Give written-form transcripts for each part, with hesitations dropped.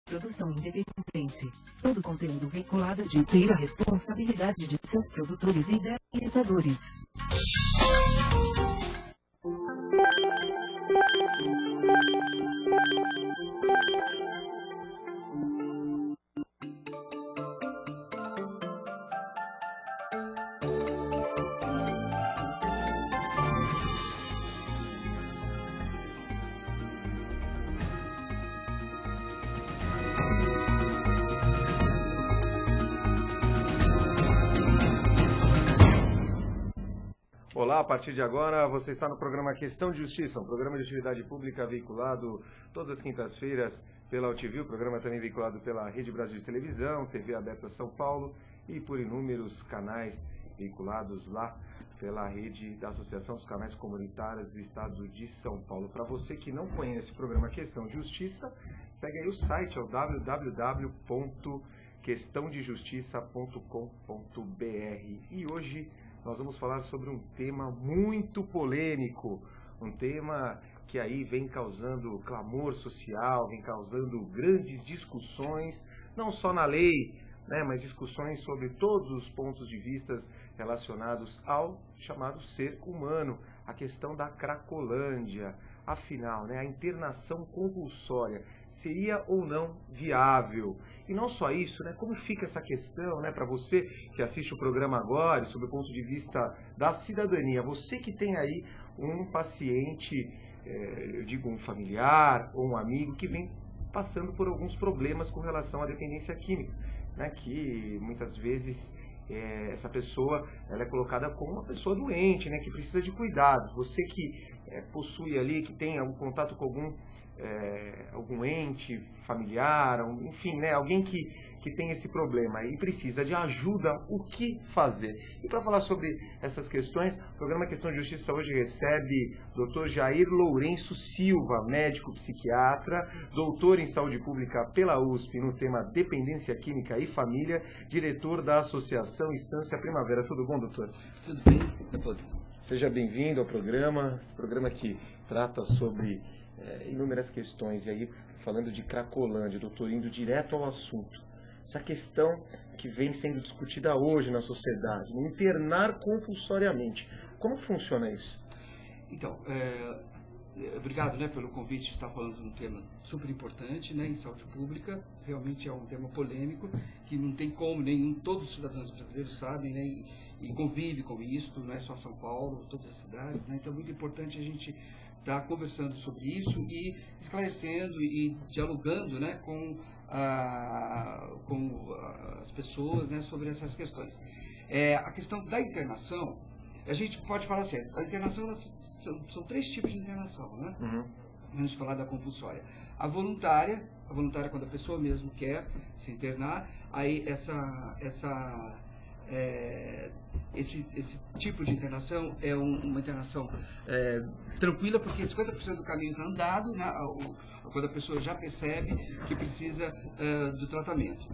Produção independente. Todo conteúdo veiculado é de inteira responsabilidade de seus produtores e idealizadores. Olá, a partir de agora você está no programa Questão de Justiça, um programa de atividade pública veiculado todas as quintas-feiras pela UTV, o programa também veiculado pela Rede Brasil de Televisão, TV Aberta São Paulo e por inúmeros canais veiculados lá pela rede da Associação dos Canais Comunitários do Estado de São Paulo. Para você que não conhece o programa Questão de Justiça, segue aí o site, é o www.questãodejustiça.com.br. E hoje nós vamos falar sobre um tema muito polêmico, um tema que aí vem causando clamor social, vem causando grandes discussões, não só na lei, mas discussões sobre todos os pontos de vista relacionados ao chamado ser humano, a questão da Cracolândia. Afinal, a internação compulsória seria ou não viável? E não só isso, como fica essa questão, para você que assiste o programa agora, sob o ponto de vista da cidadania, você que tem aí um paciente, eu digo um familiar ou um amigo que vem passando por alguns problemas com relação à dependência química, que muitas vezes essa pessoa ela é colocada como uma pessoa doente, que precisa de cuidados. Você que possui ali, que tem algum contato com algum ente familiar, enfim, alguém que tem esse problema e precisa de ajuda, o que fazer? E para falar sobre essas questões, o programa Questão de Justiça hoje recebe Dr. Jair Lourenço Silva, médico psiquiatra, doutor em saúde pública pela USP no tema dependência química e família, diretor da Associação Estância Primavera. Tudo bom, doutor? Tudo bem. Seja bem-vindo ao programa, esse programa que trata sobre inúmeras questões, e aí falando de Cracolândia, doutor, indo direto ao assunto. Essa questão que vem sendo discutida hoje na sociedade, internar compulsoriamente. Como funciona isso? Então, obrigado pelo convite de estar falando de um tema super importante em saúde pública. Realmente é um tema polêmico, que não tem como, todos os cidadãos brasileiros sabem, e convive com isso, não é só São Paulo, todas as cidades, então é muito importante a gente estar conversando sobre isso e esclarecendo e dialogando com as pessoas sobre essas questões. A questão da internação, a gente pode falar assim, a internação são três tipos de internação, Vamos falar da compulsória. A voluntária quando a pessoa mesmo quer se internar, aí esse tipo de internação é uma internação tranquila, porque 50% do caminho está andado, quando a pessoa já percebe que precisa do tratamento.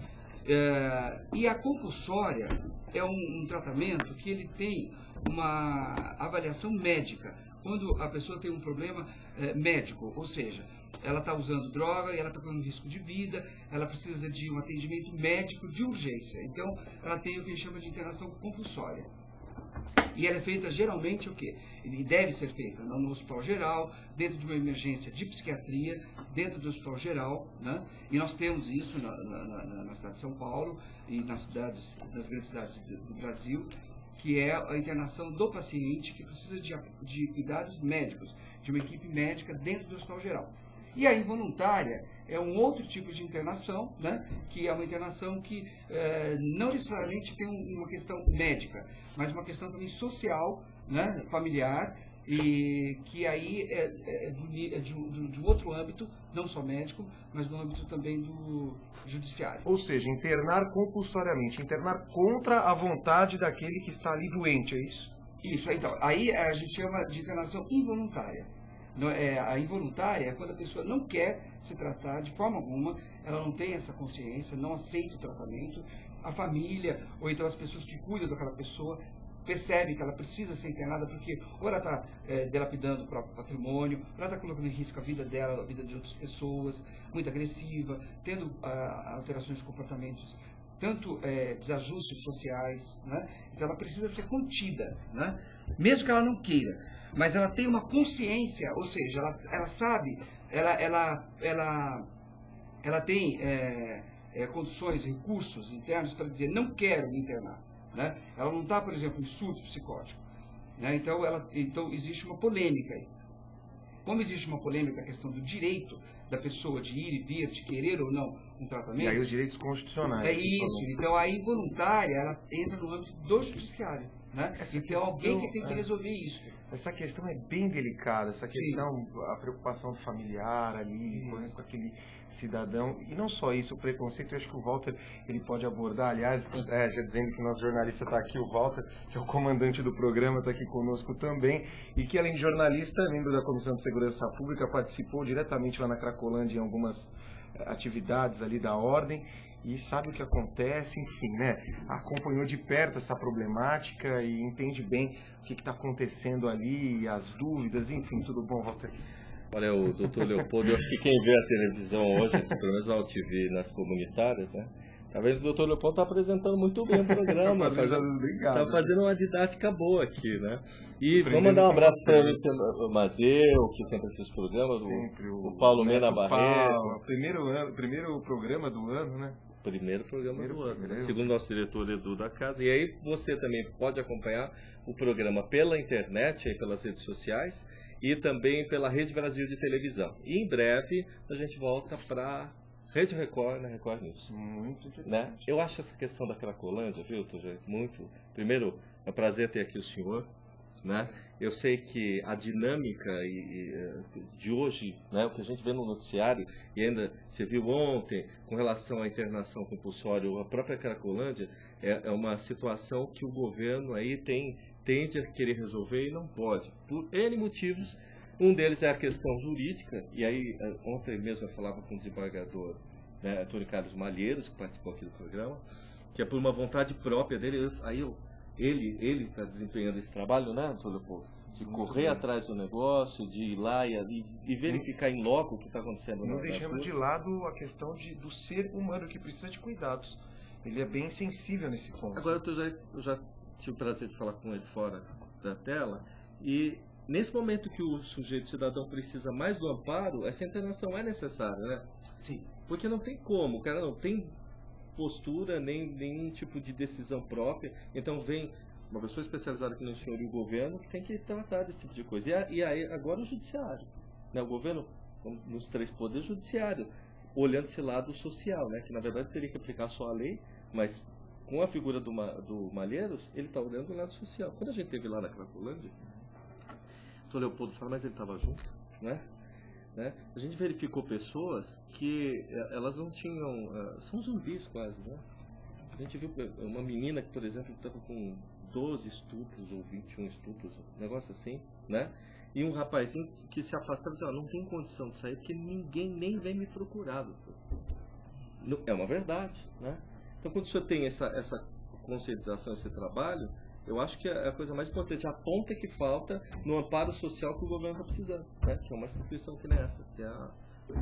E a compulsória é um tratamento que ele tem uma avaliação médica, quando a pessoa tem um problema médico, ou seja, ela está usando droga e ela está correndo risco de vida, ela precisa de um atendimento médico de urgência. Então, ela tem o que a gente chama de internação compulsória. E ela é feita geralmente o quê? E deve ser feita no hospital geral, dentro de uma emergência de psiquiatria, dentro do hospital geral, E nós temos isso na cidade de São Paulo e nas grandes cidades do Brasil, que é a internação do paciente que precisa de cuidados médicos, de uma equipe médica dentro do hospital geral. E a involuntária é um outro tipo de internação, que é uma internação que não necessariamente tem uma questão médica, mas uma questão também social, familiar, e que aí é de um outro âmbito, não só médico, mas no âmbito também do judiciário. Ou seja, internar compulsoriamente, internar contra a vontade daquele que está ali doente, é isso? Isso, então, aí a gente chama de internação involuntária. A involuntária é quando a pessoa não quer se tratar de forma alguma, ela não tem essa consciência, não aceita o tratamento, a família, ou então as pessoas que cuidam daquela pessoa percebe que ela precisa ser internada porque ou ela está dilapidando o próprio patrimônio, ou ela está colocando em risco a vida dela, a vida de outras pessoas, muito agressiva, tendo alterações de comportamentos, tanto desajustes sociais, né? Então ela precisa ser contida, né? Mesmo que ela não queira, mas ela tem uma consciência, ou seja, ela sabe, ela tem condições, recursos internos para dizer não quero me internar, né? Ela não está, por exemplo, em surto psicótico, né? Então existe uma polêmica aí. Como existe uma polêmica a questão do direito da pessoa de ir e vir, de querer ou não um tratamento... E aí os direitos constitucionais. É isso. Então a involuntária, ela entra no âmbito do judiciário, né? Então alguém que tem que resolver isso. Essa questão é bem delicada, essa questão, a preocupação do familiar ali, com aquele cidadão, e não só isso, o preconceito, eu acho que o Walter, ele pode abordar, aliás, já dizendo que o nosso jornalista está aqui, o Walter, que é o comandante do programa, está aqui conosco também, e que além de jornalista, membro da Comissão de Segurança Pública, participou diretamente lá na Cracolândia em algumas atividades ali da ordem, e sabe o que acontece, enfim, né? Acompanhou de perto essa problemática e entende bem o que está acontecendo ali, as dúvidas, enfim, tudo bom, Walter? Olha, o doutor Leopoldo, eu acho que quem vê a televisão hoje, pelo menos a UTV nas comunitárias, né? Tá vendo que o doutor Leopoldo está apresentando muito bem o programa, está fazendo uma didática boa aqui, né? E vamos mandar um abraço para o Luciano Mazeu, que sempre assiste o programa, o Paulo Mena Barreto. Primeiro programa do ano, né? Primeiro programa do ano, né? Segundo nosso diretor Edu da casa. E aí você também pode acompanhar o programa pela internet, aí pelas redes sociais, e também pela Rede Brasil de televisão. E em breve a gente volta para Rede Record, né? Record News. Muito interessante. Né? Eu acho essa questão da Cracolândia, viu, Tujé? Muito. Primeiro, é um prazer ter aqui o senhor. Né? Eu sei que a dinâmica de hoje, né, o que a gente vê no noticiário, e ainda você viu ontem, com relação à internação compulsória, a própria Cracolândia, é uma situação que o governo aí tende a querer resolver e não pode, por N motivos. Um deles é a questão jurídica, e aí ontem mesmo eu falava com o desembargador, né, Antônio Carlos Malheiros, que participou aqui do programa, que é por uma vontade própria dele, ele está desempenhando esse trabalho, né, Antônio Leopoldo? De correr atrás do negócio, de ir lá e verificar em loco o que está acontecendo. Não deixando de lado a questão do ser humano, que precisa de cuidados. Ele é bem sensível nesse ponto. Agora eu já tive o prazer de falar com ele fora da tela, e nesse momento que o sujeito cidadão precisa mais do amparo, essa internação é necessária, né? Sim. Porque não tem como, o cara não tem postura, nem nenhum tipo de decisão própria. Então vem uma pessoa especializada aqui no senhor e o governo que tem que tratar desse tipo de coisa. E aí agora o judiciário, né? O governo, nos três poderes, judiciário, olhando esse lado social, né? Que na verdade teria que aplicar só a lei, mas com a figura do Malheiros, ele está olhando o lado social. Quando a gente esteve lá na Cracolândia, o Leopoldo fala, mas ele estava junto, né? A gente verificou pessoas que elas não tinham... são zumbis quase, né? A gente viu uma menina que, por exemplo, estava com 12 estupros ou 21 estupros, um negócio assim, né? E um rapazinho que se afastava e disse, não tem condição de sair porque ninguém nem vem me procurar, doutor. É uma verdade, né? Então, quando o senhor tem essa conscientização, esse trabalho, eu acho que é a coisa mais importante, a ponta que falta no amparo social que o governo está precisando, né? Que é uma instituição que nem essa, que é a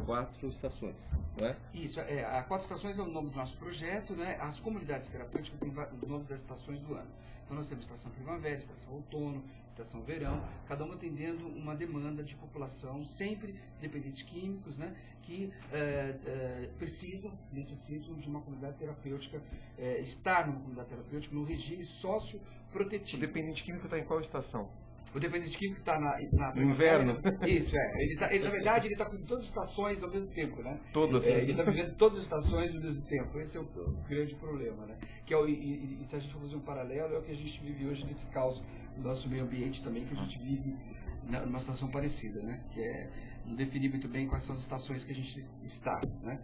4 estações, não é? Isso, a 4 estações é o nome do nosso projeto, né? As comunidades terapêuticas têm os nomes das estações do ano. Então nós temos estação primavera, estação outono, estação verão, cada uma atendendo uma demanda de população, sempre dependentes químicos, né? Que necessitam de uma comunidade terapêutica, estar numa comunidade terapêutica no regime socioprotetivo. O dependente químico está em qual estação? O dependente químico está no inverno. Isso, na verdade, ele está com todas as estações ao mesmo tempo, né? Todas. Ele está vivendo todas as estações ao mesmo tempo. Esse é o grande problema, né? Que e se a gente for fazer um paralelo, é o que a gente vive hoje nesse caos do nosso meio ambiente também, que a gente vive numa situação parecida, né? Que é não definir muito bem quais são as estações que a gente está, né?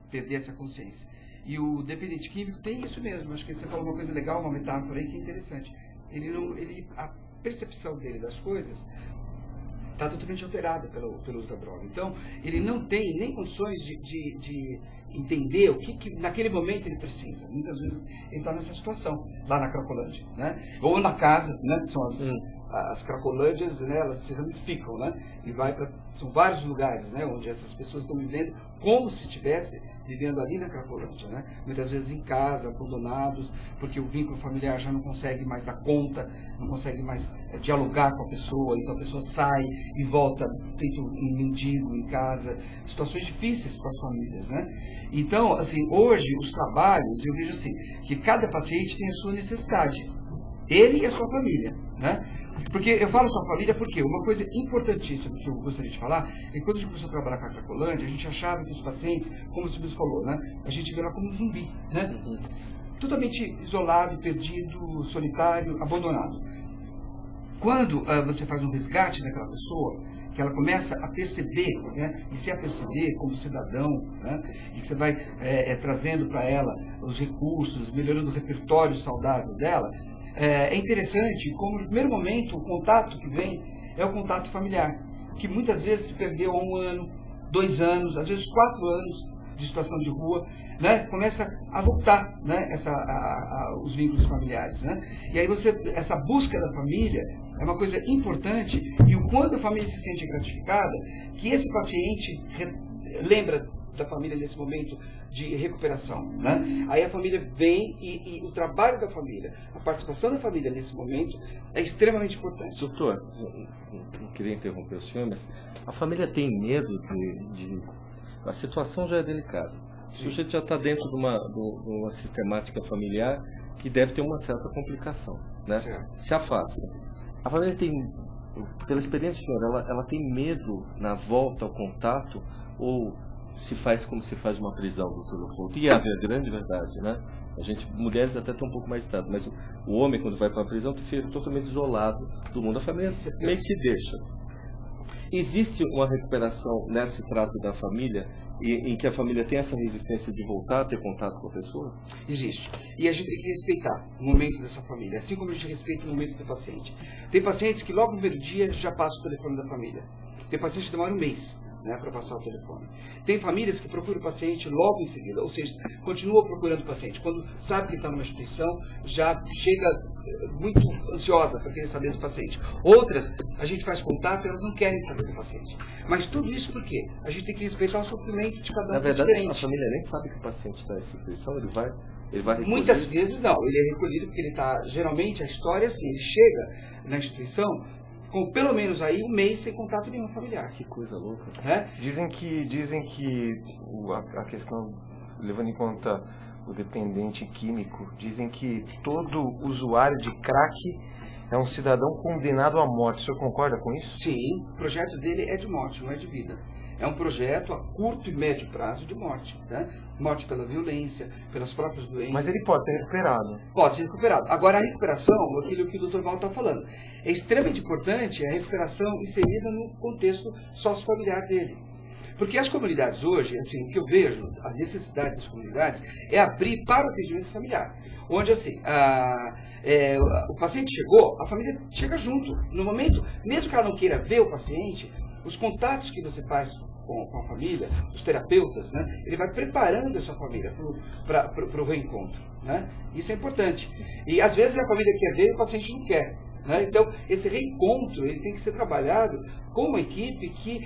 Perder essa consciência. E o dependente químico tem isso mesmo. Acho que você falou uma coisa legal, uma metáfora aí que é interessante. A percepção dele das coisas está totalmente alterada pelo uso da droga. Então, ele não tem nem condições de entender o que naquele momento ele precisa. Muitas vezes ele está nessa situação, lá na Cracolândia, né? Ou na casa, né? Que são as Cracolândias, né? Elas se ramificam, né? E são vários lugares, né? Onde essas pessoas estão vivendo como se estivesse vivendo ali na Cracolândia, né? Muitas vezes em casa, abandonados, porque o vínculo familiar já não consegue mais dar conta, não consegue mais dialogar com a pessoa, então a pessoa sai e volta feito um mendigo em casa, situações difíceis para as famílias, né? Então, assim, hoje os trabalhos, eu vejo assim, que cada paciente tem a sua necessidade, ele e a sua família, né? Porque eu falo sua família porque uma coisa importantíssima que eu gostaria de falar é que quando a gente começou a trabalhar com a Cracolândia, a gente achava que os pacientes, como você mesmo falou, né? A gente vê lá como um zumbi, né? Totalmente isolado, perdido, solitário, abandonado. Quando você faz um resgate daquela pessoa, que ela começa a perceber, né, e se aperceber como cidadão, né, e que você vai trazendo para ela os recursos, melhorando o repertório saudável dela, é interessante como no primeiro momento o contato que vem é o contato familiar, que muitas vezes se perdeu há 1 ano, 2 anos, às vezes 4 anos de situação de rua, né, começa a voltar, né, os vínculos familiares, né? E aí essa busca da família é uma coisa importante, e o quanto a família se sente gratificada, que esse paciente lembra da família nesse momento de recuperação, né? Aí a família vem e o trabalho da família, a participação da família nesse momento é extremamente importante. Doutor, não queria interromper o senhor, mas a família tem medo a situação já é delicada. O sujeito já está dentro de uma sistemática familiar que deve ter uma certa complicação, né? Se afasta. A família tem, pela experiência do senhor, ela tem medo na volta ao contato, ou se faz como se faz uma prisão, doutor Leopoldo? E é a grande verdade, né? Mulheres até estão um pouco mais estadas, mas o homem, quando vai para a prisão, fica totalmente isolado do mundo. A família meio que deixa. Existe uma recuperação nesse trato da família, em que a família tem essa resistência de voltar a ter contato com a pessoa? Existe. E a gente tem que respeitar o momento dessa família, assim como a gente respeita o momento do paciente. Tem pacientes que logo no primeiro dia já passam o telefone da família. Tem pacientes que demoram 1 mês, né, para passar o telefone. Tem famílias que procuram o paciente logo em seguida, ou seja, continua procurando o paciente. Quando sabe que está numa instituição, já chega muito ansiosa para querer saber do paciente. Outras, a gente faz contato e elas não querem saber do paciente. Mas tudo isso por quê? A gente tem que respeitar o sofrimento de cada um. Na verdade, diferente. A família nem sabe que o paciente está nessa instituição, ele vai recolher. Muitas vezes não, ele é recolhido porque ele está, geralmente a história é assim, ele chega na instituição com pelo menos aí 1 mês sem contato nenhum familiar. Que coisa louca. É? Dizem que a questão, levando em conta o dependente químico, dizem que todo usuário de crack é um cidadão condenado à morte. O senhor concorda com isso? Sim, o projeto dele é de morte, não é de vida. É um projeto a curto e médio prazo de morte, né? Morte pela violência, pelas próprias doenças. Mas ele pode ser recuperado. Pode ser recuperado. Agora, a recuperação, aquilo que o Dr. Val está falando, é extremamente importante a recuperação inserida no contexto sociofamiliar dele. Porque as comunidades hoje, assim, o que eu vejo, a necessidade das comunidades é abrir para o atendimento familiar. Onde, assim, o paciente chegou, a família chega junto. No momento, mesmo que ela não queira ver o paciente, os contatos que você faz com a família, os terapeutas, né, ele vai preparando a sua família para o reencontro, né? Isso é importante. E às vezes a família quer ver e o paciente não quer, né? Então, esse reencontro ele tem que ser trabalhado com uma equipe que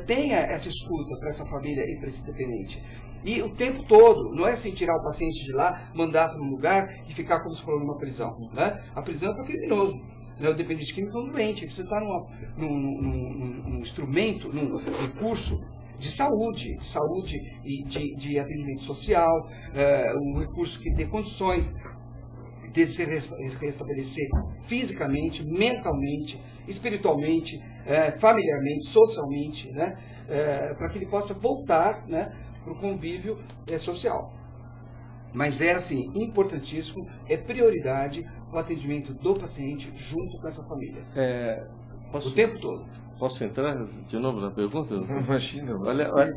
tenha essa escuta para essa família e para esse dependente. E o tempo todo, não é assim tirar o paciente de lá, mandar para um lugar e ficar como se fosse numa prisão, né? A prisão é para criminoso. O dependente químico é um doente, você está num instrumento, num recurso de saúde e de atendimento social, um recurso que dê condições de se restabelecer fisicamente, mentalmente, espiritualmente, familiarmente, socialmente, né, para que ele possa voltar, né, para o convívio social. Mas é assim, importantíssimo, é prioridade o atendimento do paciente junto com essa família. O tempo todo. Posso entrar de novo na pergunta? Imagina.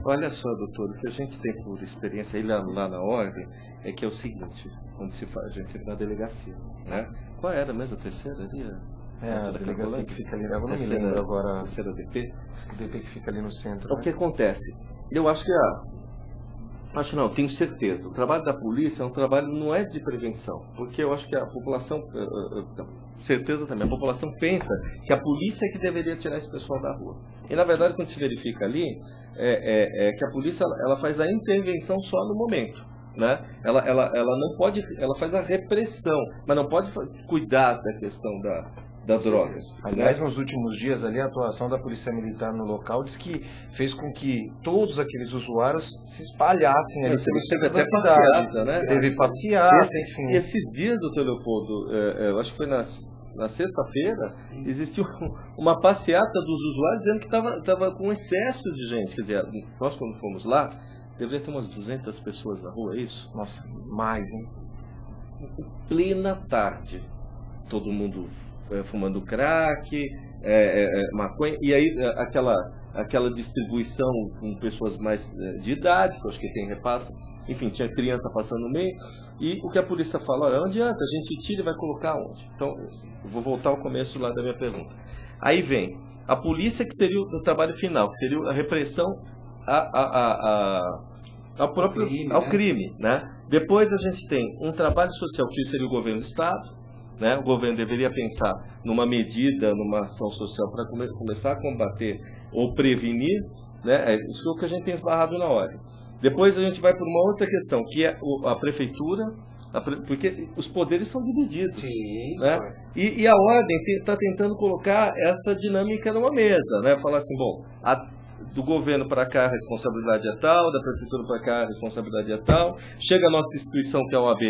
Olha só, doutor, o que a gente tem por experiência aí lá na ordem é que é o seguinte, quando a gente entra na delegacia, né? Qual era mesmo a terceira ali? A delegacia que fica ali, eu não me lembro agora. A terceira DP? O DP que fica ali no centro. O que acontece? Eu acho que Acho não, tenho certeza. O trabalho da polícia é um trabalho, não é de prevenção, porque eu acho que a população, certeza também, a população pensa que a polícia é que deveria tirar esse pessoal da rua. E na verdade, quando se verifica ali, que a polícia ela faz a intervenção só no momento, né? Ela não pode, ela faz a repressão, mas não pode cuidar da questão da droga. Aliás, nos últimos dias ali, a atuação da Polícia Militar no local diz que fez com que todos aqueles usuários se espalhassem ali pelo centro da cidade. Né? Teve passeata, enfim. Esses dias, doutor Leopoldo, eu acho que foi na sexta-feira, existiu uma passeata dos usuários dizendo que estava com excesso de gente. Quer dizer, nós quando fomos lá, deveria ter umas 200 pessoas na rua, é isso? Nossa, mais, hein? Plena tarde. Todo mundo fumando crack, maconha, e aí aquela distribuição com pessoas mais de idade, que eu acho que tem repasse, enfim, tinha criança passando no meio, e o que a polícia fala, olha, não adianta, a gente tira e vai colocar onde? Então, eu vou voltar ao começo lá da minha pergunta. Aí vem a polícia, que seria o trabalho final, que seria a repressão ao crime, né? Depois a gente tem um trabalho social, que seria o governo do Estado, né? O governo deveria pensar numa medida, numa ação social para começar a combater ou prevenir, né? Isso é o que a gente tem esbarrado na hora. Depois a gente vai para uma outra questão, que é a prefeitura, porque os poderes são divididos. Sim, né? E a ordem está tentando colocar essa dinâmica numa mesa, né? Falar assim, bom, do governo para cá a responsabilidade é tal, da prefeitura para cá a responsabilidade é tal, chega a nossa instituição, que é a OAB,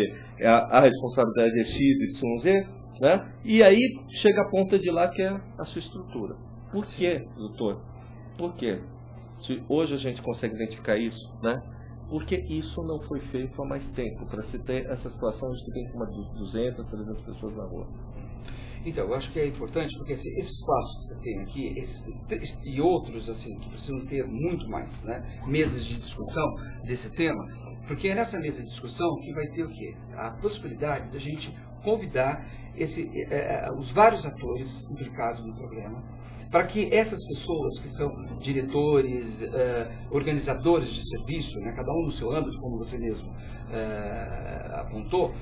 a responsabilidade é X, Y, Z, né? E aí chega a ponta de lá, que é a sua estrutura. Por quê, doutor? Por quê? Se hoje a gente consegue identificar isso, né? Porque isso não foi feito há mais tempo, para se ter essa situação de que tem uma 200, 300 pessoas na rua. Então, eu acho que é importante, porque esses passos que você tem aqui, e outros, assim, que precisam ter muito mais, né, mesas de discussão desse tema, porque é nessa mesa de discussão que vai ter o quê? A possibilidade da gente convidar os vários atores implicados no programa, para que essas pessoas que são diretores, organizadores de serviço, né, cada um no seu âmbito, como você mesmo apontou,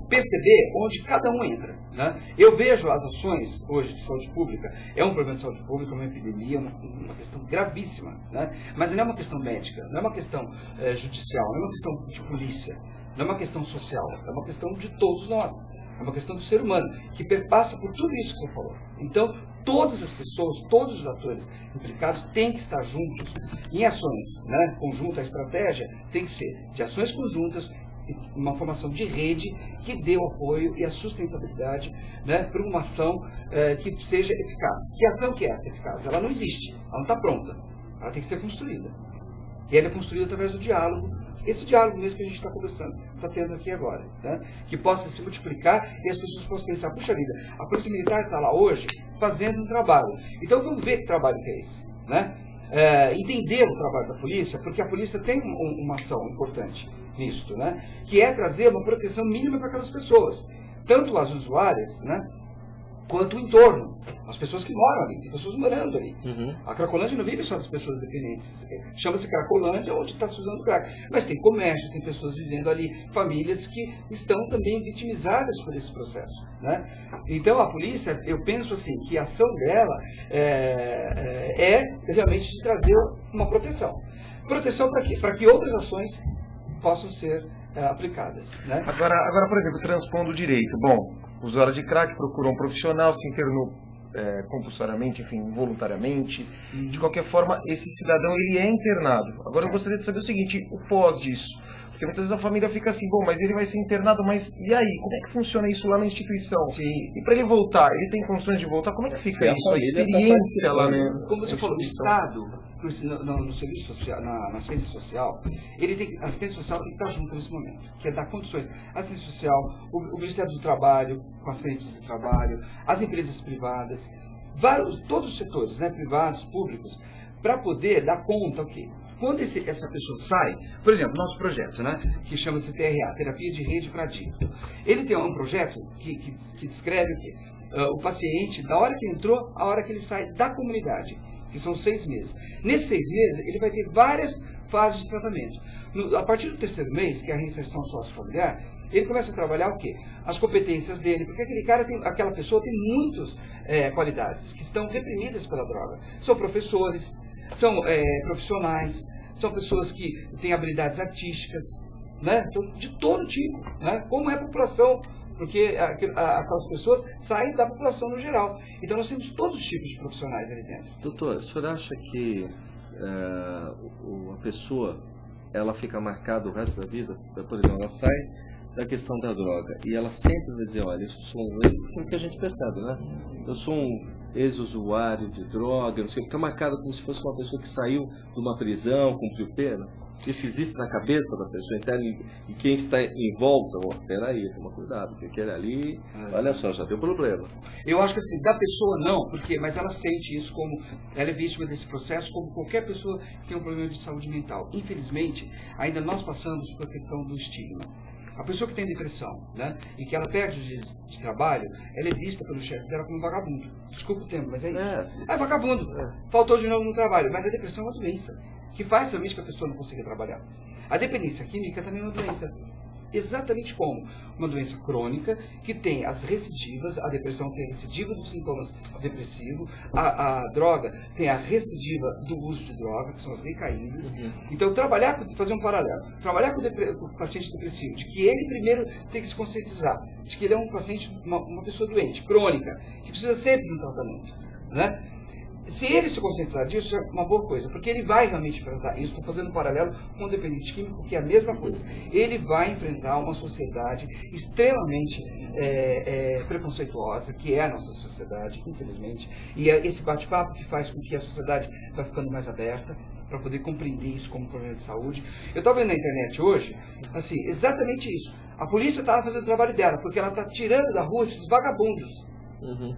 perceber onde cada um entra. Né? Eu vejo as ações hoje de saúde pública, é um problema de saúde pública, uma epidemia, uma questão gravíssima, né? Mas não é uma questão médica, não é uma questão judicial, não é uma questão de polícia, não é uma questão social, é uma questão de todos nós, é uma questão do ser humano, que perpassa por tudo isso que você falou. Então, todas as pessoas, todos os atores implicados têm que estar juntos em ações, né? Conjunta, a estratégia tem que ser de ações conjuntas, uma formação de rede que dê o apoio e a sustentabilidade, né, para uma ação que seja eficaz. Que ação que é essa eficaz? Ela não existe, ela não está pronta, ela tem que ser construída. E ela é construída através do diálogo, esse diálogo mesmo que a gente está conversando, está tendo aqui agora, né, que possa se multiplicar e as pessoas possam pensar, puxa vida, a Polícia Militar está lá hoje fazendo um trabalho, então vamos ver que trabalho que é esse, né? Entender o trabalho da polícia, porque a polícia tem uma ação importante nisto, né? Que é trazer uma proteção mínima para aquelas pessoas, tanto as usuárias, né, quanto o entorno, as pessoas que moram ali, tem pessoas morando ali. Uhum. A Cracolândia não vive só das pessoas dependentes, chama-se Cracolândia onde está se usando crack, mas tem comércio, tem pessoas vivendo ali, famílias que estão também vitimizadas por esse processo, né? Então a polícia, eu penso assim, que a ação dela é realmente de trazer uma proteção. Proteção para quê? Para que outras ações possam ser aplicadas, né? Agora, por exemplo, transpondo o direito. Bom, o usuário de crack procurou um profissional, se internou compulsoriamente, enfim, voluntariamente. De qualquer forma, esse cidadão ele é internado. Agora eu gostaria de saber o seguinte, o pós disso. Porque muitas vezes a família fica assim, bom, mas ele vai ser internado, mas e aí? Como é que funciona isso lá na instituição? Sim. E para ele voltar, ele tem condições de voltar? Como é que fica isso? A experiência lá, né? Como você falou, o Estado, no serviço social, na assistência social, a assistência social tem que estar junto nesse momento, que é dar condições. A assistência social, o Ministério do Trabalho, com as frentes de trabalho, as empresas privadas, todos os setores, né, privados, públicos, para poder dar conta, quando essa pessoa sai, por exemplo, nosso projeto, né, que chama-se TRA, Terapia de Rede para Adicto, ele tem um projeto que descreve o paciente, da hora que ele entrou, a hora que ele sai da comunidade, que são 6 meses. Nesses 6 meses, ele vai ter várias fases de tratamento. A partir do 3º mês, que é a reinserção sociofamiliar, ele começa a trabalhar o quê? As competências dele, porque aquela pessoa tem muitas qualidades que estão reprimidas pela droga. São professores, são profissionais, são pessoas que têm habilidades artísticas, né? Então, de todo tipo, né? Como é a população, porque aquelas pessoas saem da população no geral. Então nós temos todos os tipos de profissionais ali dentro. Doutor, o senhor acha que a pessoa ela fica marcada o resto da vida? Por exemplo, ela sai da questão da droga e ela sempre vai dizer, olha, eu sou um... o que a gente percebe, né? Eu sou um ex-usuário de droga, não sei, fica marcada como se fosse uma pessoa que saiu de uma prisão, cumpriu pena. Isso existe na cabeça da pessoa, então, e quem está em volta, peraí, toma cuidado, porque aquele ali, olha só, já deu problema. Eu acho que assim, da pessoa não, mas ela sente isso como, ela é vítima desse processo como qualquer pessoa que tem um problema de saúde mental. Infelizmente, ainda nós passamos por a questão do estigma. A pessoa que tem depressão, né, e que ela perde os dias de trabalho, ela é vista pelo chefe dela como vagabundo. Desculpa o termo, mas é isso. É vagabundo, faltou de novo no trabalho, mas a depressão é uma doença que faz realmente que a pessoa não consiga trabalhar. A dependência química também é uma doença. Exatamente como uma doença crônica que tem as recidivas, a depressão tem a recidiva dos sintomas depressivos, a droga tem a recidiva do uso de droga, que são as recaídas. Então, fazer um paralelo, trabalhar com o paciente depressivo, de que ele primeiro tem que se conscientizar, de que ele é um paciente, uma pessoa doente, crônica, que precisa sempre de um tratamento, né? Se ele se conscientizar disso, é uma boa coisa, porque ele vai realmente enfrentar isso. Estou fazendo um paralelo com o dependente químico, que é a mesma coisa. Ele vai enfrentar uma sociedade extremamente preconceituosa, que é a nossa sociedade, infelizmente, e é esse bate-papo que faz com que a sociedade vai ficando mais aberta para poder compreender isso como problema de saúde. Eu estava vendo na internet hoje, assim, exatamente isso. A polícia estava fazendo o trabalho dela, porque ela está tirando da rua esses vagabundos.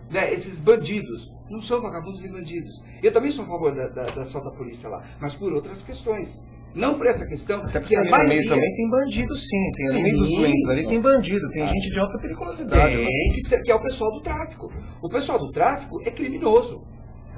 Né, esses bandidos. Não são vagabundos nem bandidos. Eu também sou a favor da ação da polícia lá, mas por outras questões. Não por essa questão. Até porque no meio também tem bandido, sim. Tem no meio dos doentes ali, tem bandido, tem gente de alta periculosidade. Tem, que é o pessoal do tráfico. O pessoal do tráfico é criminoso.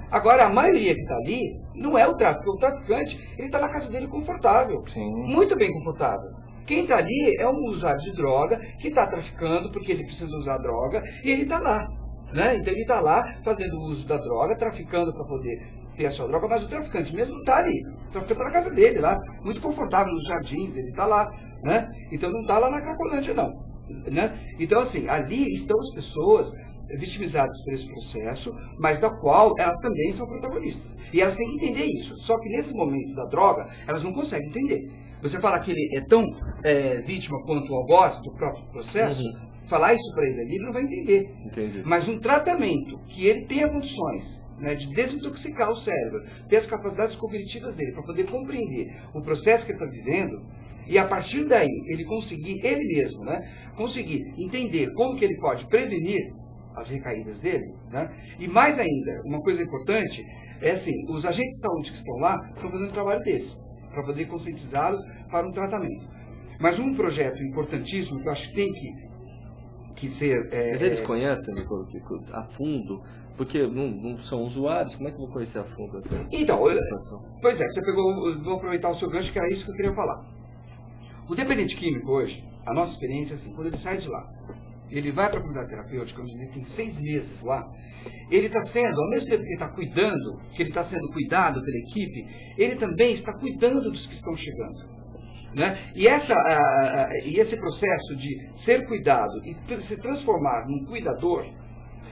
Agora, a maioria que está ali não é o tráfico. O traficante, ele está na casa dele confortável. Sim. Muito bem confortável. Quem está ali é um usuário de droga que está traficando porque ele precisa usar droga e ele está lá. Né? Então ele está lá fazendo uso da droga, traficando para poder ter a sua droga, mas o traficante mesmo não está ali. O traficante está na casa dele, lá, muito confortável nos jardins, ele está lá. Né? Então não está lá na Cracolândia, não. Né? Então, assim, ali estão as pessoas vitimizadas por esse processo, mas da qual elas também são protagonistas. E elas têm que entender isso. Só que nesse momento da droga, elas não conseguem entender. Você falar que ele é tão vítima quanto o algoz do próprio processo, falar isso para ele não vai entender. Entendi. Mas um tratamento que ele tenha condições, né, de desintoxicar o cérebro, ter as capacidades cognitivas dele para poder compreender o processo que ele está vivendo, e a partir daí ele conseguir, ele mesmo, né, conseguir entender como que ele pode prevenir as recaídas dele, né? E mais ainda, uma coisa importante é assim, os agentes de saúde que estão lá estão fazendo o trabalho deles, para poder conscientizá-los para um tratamento. Mas um projeto importantíssimo que eu acho que tem que ser... Mas eles conhecem, doutor, a fundo? Porque não são usuários, como é que eu vou conhecer a fundo essa situação? Pois é, você pegou, vou aproveitar o seu gancho, que era isso que eu queria falar. O dependente químico hoje, a nossa experiência é assim, quando ele sai de lá, ele vai para a comunidade terapêutica, onde ele tem 6 meses lá, ele está sendo, ao mesmo tempo que ele está cuidando, que ele está sendo cuidado pela equipe, ele também está cuidando dos que estão chegando. Né? E esse processo de ser cuidado e se transformar num cuidador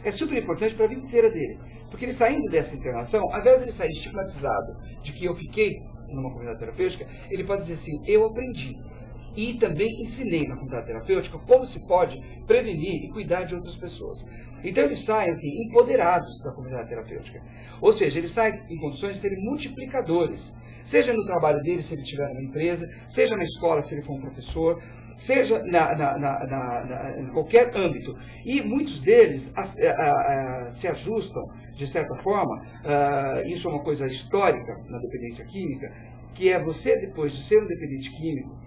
é super importante para a vida inteira dele. Porque ele saindo dessa internação, ao invés de ele sair estigmatizado de que eu fiquei numa comunidade terapêutica, ele pode dizer assim, eu aprendi. E também ensinei na comunidade terapêutica como se pode prevenir e cuidar de outras pessoas. Então eles saem aqui empoderados da comunidade terapêutica. Ou seja, eles saem em condições de serem multiplicadores. Seja no trabalho dele, se ele estiver numa empresa, seja na escola, se ele for um professor, seja em qualquer âmbito. E muitos deles se ajustam, de certa forma, isso é uma coisa histórica na dependência química, que é você, depois de ser um dependente químico,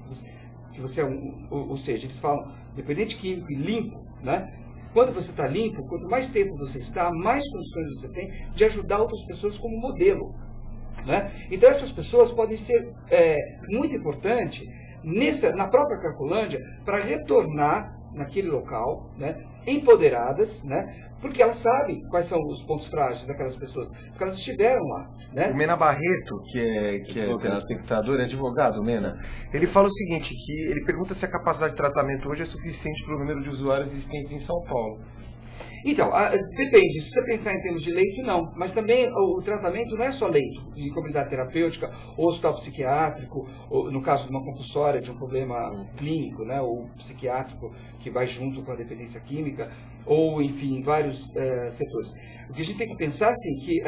que você é ou seja, eles falam dependente químico e limpo, né? Quando você está limpo, quanto mais tempo você está, mais condições você tem de ajudar outras pessoas como modelo. né? Então essas pessoas podem ser muito importantes na própria Cracolândia para retornar naquele local, né, empoderadas, né, porque elas sabem quais são os pontos frágeis daquelas pessoas, porque elas estiveram lá, né? O Mena Barreto, que é telespectador, é advogado, Mena, ele fala o seguinte, que ele pergunta se a capacidade de tratamento hoje é suficiente para o número de usuários existentes em São Paulo. Então, depende, se você pensar em termos de leito, não. Mas também o tratamento não é só leito de comunidade terapêutica ou hospital psiquiátrico, ou, no caso de uma compulsória, de um problema clínico, né, ou psiquiátrico que vai junto com a dependência química, ou, enfim, vários setores. O que a gente tem que pensar, assim, que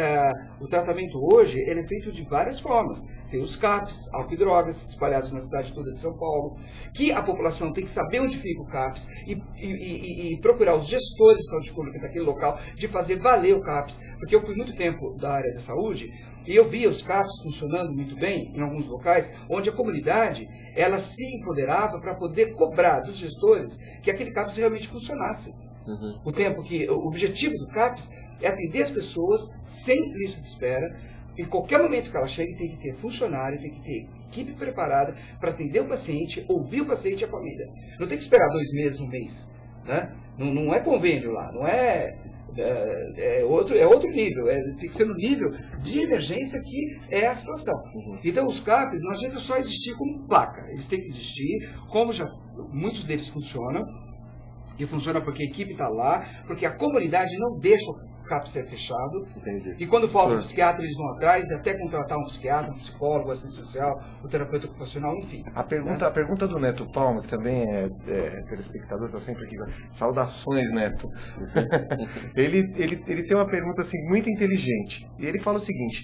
o tratamento hoje ele é feito de várias formas. Tem os CAPs, álcool e drogas, espalhados na cidade toda de São Paulo, que a população tem que saber onde fica o CAPs e procurar os gestores de saúde pública daquele local, de fazer valer o CAPs. Porque eu fui muito tempo da área da saúde e eu via os CAPs funcionando muito bem em alguns locais, onde a comunidade ela se empoderava para poder cobrar dos gestores que aquele CAPs realmente funcionasse. O tempo que o objetivo do CAPs é atender as pessoas sem lista de espera. Em qualquer momento que ela chegue, tem que ter funcionário, tem que ter equipe preparada para atender o paciente, ouvir o paciente e a família. Não tem que esperar 2 meses, 1 mês. Né? Não é convênio lá, não é outro nível, tem que ser no nível de emergência que é a situação. Então os CAPs não adianta só existir como placa, eles têm que existir, como já muitos deles funcionam, e funciona porque a equipe está lá, porque a comunidade não deixa o CAP ser fechado. Entendi. E quando falta um psiquiatra, eles vão atrás, até contratar um psiquiatra, um psicólogo, assistente social, o terapeuta ocupacional, enfim. A pergunta do Neto Palma, que também é telespectador, está sempre aqui. Saudações, Neto. ele tem uma pergunta assim, muito inteligente. E ele fala o seguinte,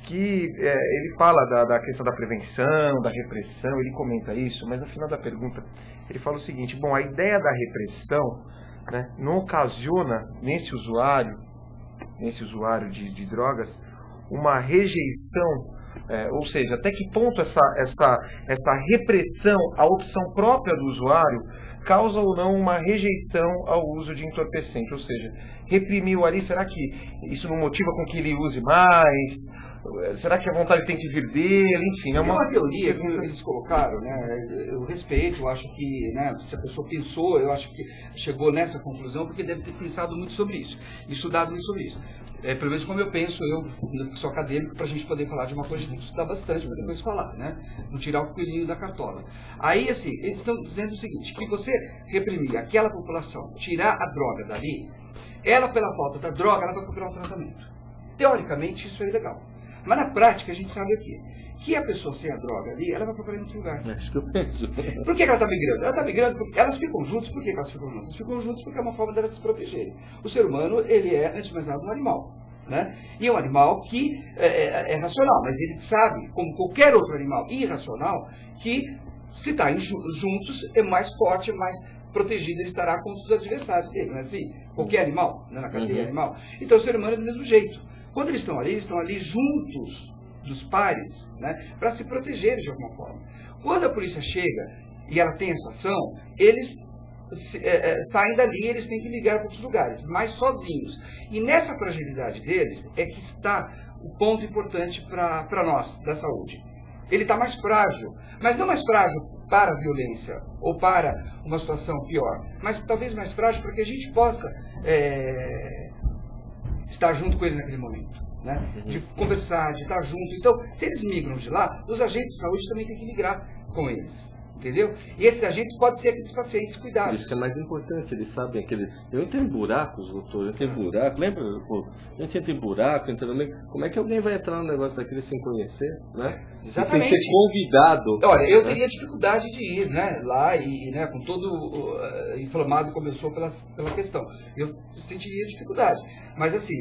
que ele fala da questão da prevenção, da repressão, ele comenta isso, mas no final da pergunta ele fala o seguinte, bom, a ideia da repressão, né, não ocasiona nesse usuário de drogas uma rejeição, ou seja, até que ponto essa repressão, a opção própria do usuário, causa ou não uma rejeição ao uso de entorpecente, ou seja, reprimiu ali, será que isso não motiva com que ele use mais? Será que a vontade tem que vir dele? Enfim, é uma teoria que eles colocaram, né? Eu respeito, eu acho que, né, se a pessoa pensou, eu acho que chegou nessa conclusão porque deve ter pensado muito sobre isso, estudado muito sobre isso. Pelo menos como eu penso, eu sou acadêmico, para a gente poder falar de uma coisa, a gente tem que estudar bastante, mas depois falar, né? Não tirar o coelhinho da cartola. Aí, assim, eles estão dizendo o seguinte, que você reprimir aquela população, tirar a droga dali, ela, pela falta da droga, ela vai procurar um tratamento. Teoricamente, isso é ilegal. Mas na prática a gente sabe aqui que a pessoa sem a droga ali, ela vai procurar em outro lugar. É isso que eu penso. Por que ela está migrando? Ela está migrando porque elas ficam juntas. Por que elas ficam juntas? Elas ficam juntas porque é uma forma delas se protegerem. O ser humano, ele é, antes de mais nada, um animal. Né? E é um animal que é racional, mas ele sabe, como qualquer outro animal irracional, que se está juntos é mais forte, é mais protegido, ele estará contra os adversários dele. Não é assim? Qualquer animal, né? Na cadeia animal. Então o ser humano é do mesmo jeito. Quando eles estão ali juntos dos pares, né, para se protegerem de alguma forma. Quando a polícia chega e ela tem essa ação, eles saem dali, eles têm que ligar para outros lugares, mas sozinhos. E nessa fragilidade deles é que está o ponto importante para nós, da saúde. Ele está mais frágil, mas não mais frágil para a violência ou para uma situação pior, mas talvez mais frágil para que a gente possa estar junto com ele naquele momento, né? De conversar, de estar junto. Então, se eles migram de lá, os agentes de saúde também têm que migrar com eles, entendeu? E esses agentes podem ser aqueles pacientes cuidados. Isso que é mais importante, eles sabem aquele... Eu entrei em buracos, doutor, eu entrei em buraco, lembra? A gente entra em buraco, entra no meio... Como é que alguém vai entrar num negócio daquele sem conhecer, né? Exatamente. E sem ser convidado. Olha, eu teria dificuldade de ir, né, lá e né, com todo inflamado como eu sou pela questão. Eu sentiria dificuldade. Mas assim,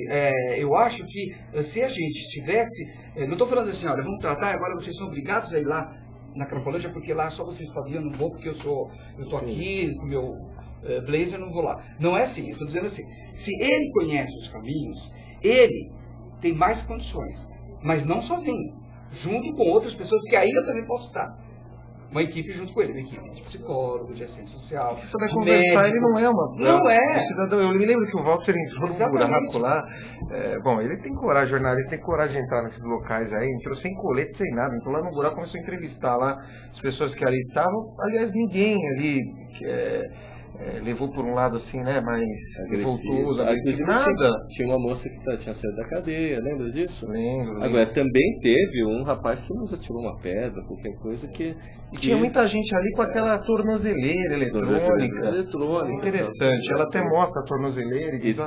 eu acho que se a gente tivesse... não estou falando assim, olha, vamos tratar, agora vocês são obrigados a ir lá na Cracolândia, porque lá só vocês podem ir, eu não vou porque eu estou aqui com o meu blazer, não vou lá. Não é assim, eu estou dizendo assim, se ele conhece os caminhos, ele tem mais condições, mas não sozinho, junto com outras pessoas que aí eu também posso estar. uma equipe junto com ele, uma equipe de psicólogo, de assistente social. Se souber de conversar, médico. ele não é uma... Não é. Cidadão, eu me lembro que o Walter entrou num buraco lá. Bom, ele tem coragem, jornalista tem coragem de entrar nesses locais aí. Entrou sem colete, sem nada. Entrou lá no buraco, começou a entrevistar lá as pessoas que ali estavam. Aliás, ninguém ali levou por um lado assim, né, mais revoltoso, agressivo, nada. Tinha uma moça que tinha saído da cadeia, lembra disso? Lembro. Agora, também teve um rapaz que nos atirou uma pedra, qualquer coisa que... Tinha muita gente ali com aquela tornozeleira eletrônica. Interessante, ela até mostra a tornozeleira e diz...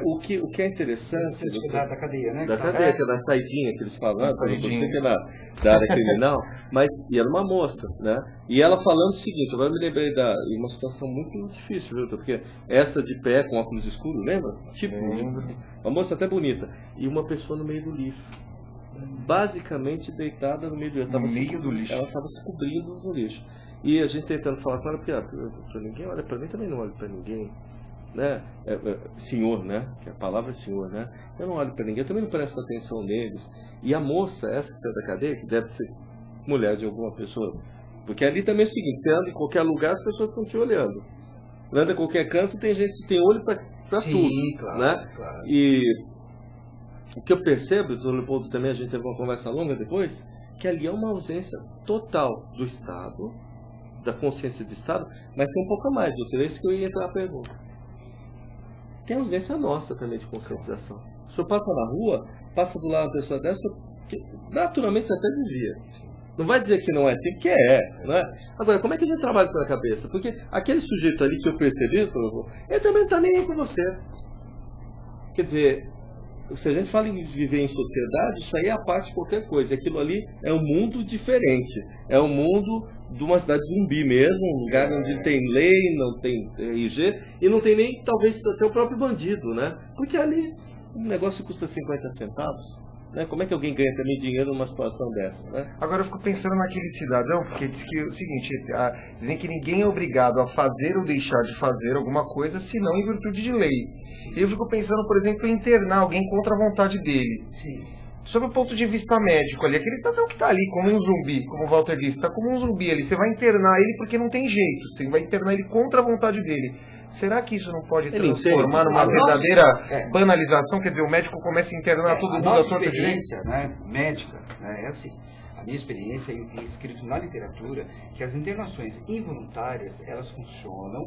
O que é interessante... Da cadeia, né? Da cadeia, que é da saidinha que eles falam, você que é da área criminal, mas e era uma moça, né? E ela falando o seguinte, agora eu me lembrei de uma situação muito difícil, viu? Porque essa de pé com óculos escuros, lembra? Tipo, uma moça até bonita. E uma pessoa no meio do lixo. Basicamente deitada no meio do lixo. Ela estava se cobrindo no lixo. E a gente tentando falar com ela, porque ninguém olha para mim, também não olho para ninguém. Né? Senhor, né? Que a palavra é senhor, né? Eu não olho para ninguém, eu também não presto atenção neles. E a moça, essa que saiu da cadeia, que deve ser mulher de alguma pessoa, porque ali também é o seguinte, você anda em qualquer lugar, as pessoas estão te olhando. Anda em qualquer canto, tem gente que tem olho para tudo. Claro, né? Claro. E o que eu percebo, o Leopoldo também, a gente teve uma conversa longa depois, que ali é uma ausência total do Estado, da consciência do Estado, mas tem um pouco a mais, doutor, é isso que eu ia entrar na pergunta. Tem ausência nossa também de conscientização. O senhor passa na rua, passa do lado da pessoa dessa, que naturalmente você até desvia. Não vai dizer que não é assim, porque não é? Agora, como é que a gente trabalha isso na cabeça? Porque aquele sujeito ali que eu percebi, ele também não está nem aí com você. Quer dizer, se a gente fala em viver em sociedade, isso aí é a parte de qualquer coisa. Aquilo ali é um mundo diferente. É um mundo de uma cidade zumbi mesmo, um lugar onde tem lei, não tem RG, e não tem nem, talvez, até o próprio bandido, né? Porque ali o negócio custa 50 centavos. Né? Como é que alguém ganha também dinheiro numa situação dessa? Né? Agora eu fico pensando naquele cidadão, porque diz que o seguinte, dizem que ninguém é obrigado a fazer ou deixar de fazer alguma coisa, senão em virtude de lei. E eu fico pensando, por exemplo, em internar alguém contra a vontade dele. Sim. Sob o ponto de vista médico ali, aquele cidadão que está ali como um zumbi, como o Walter disse, está como um zumbi ali, você vai internar ele porque não tem jeito, você vai internar ele contra a vontade dele. Será que isso não pode transformar numa verdadeira banalização? Quer dizer, o médico começa a internar todo mundo à torta direita? A experiência, né, médica, né, é assim. A minha experiência, e o que é escrito na literatura, que as internações involuntárias, elas funcionam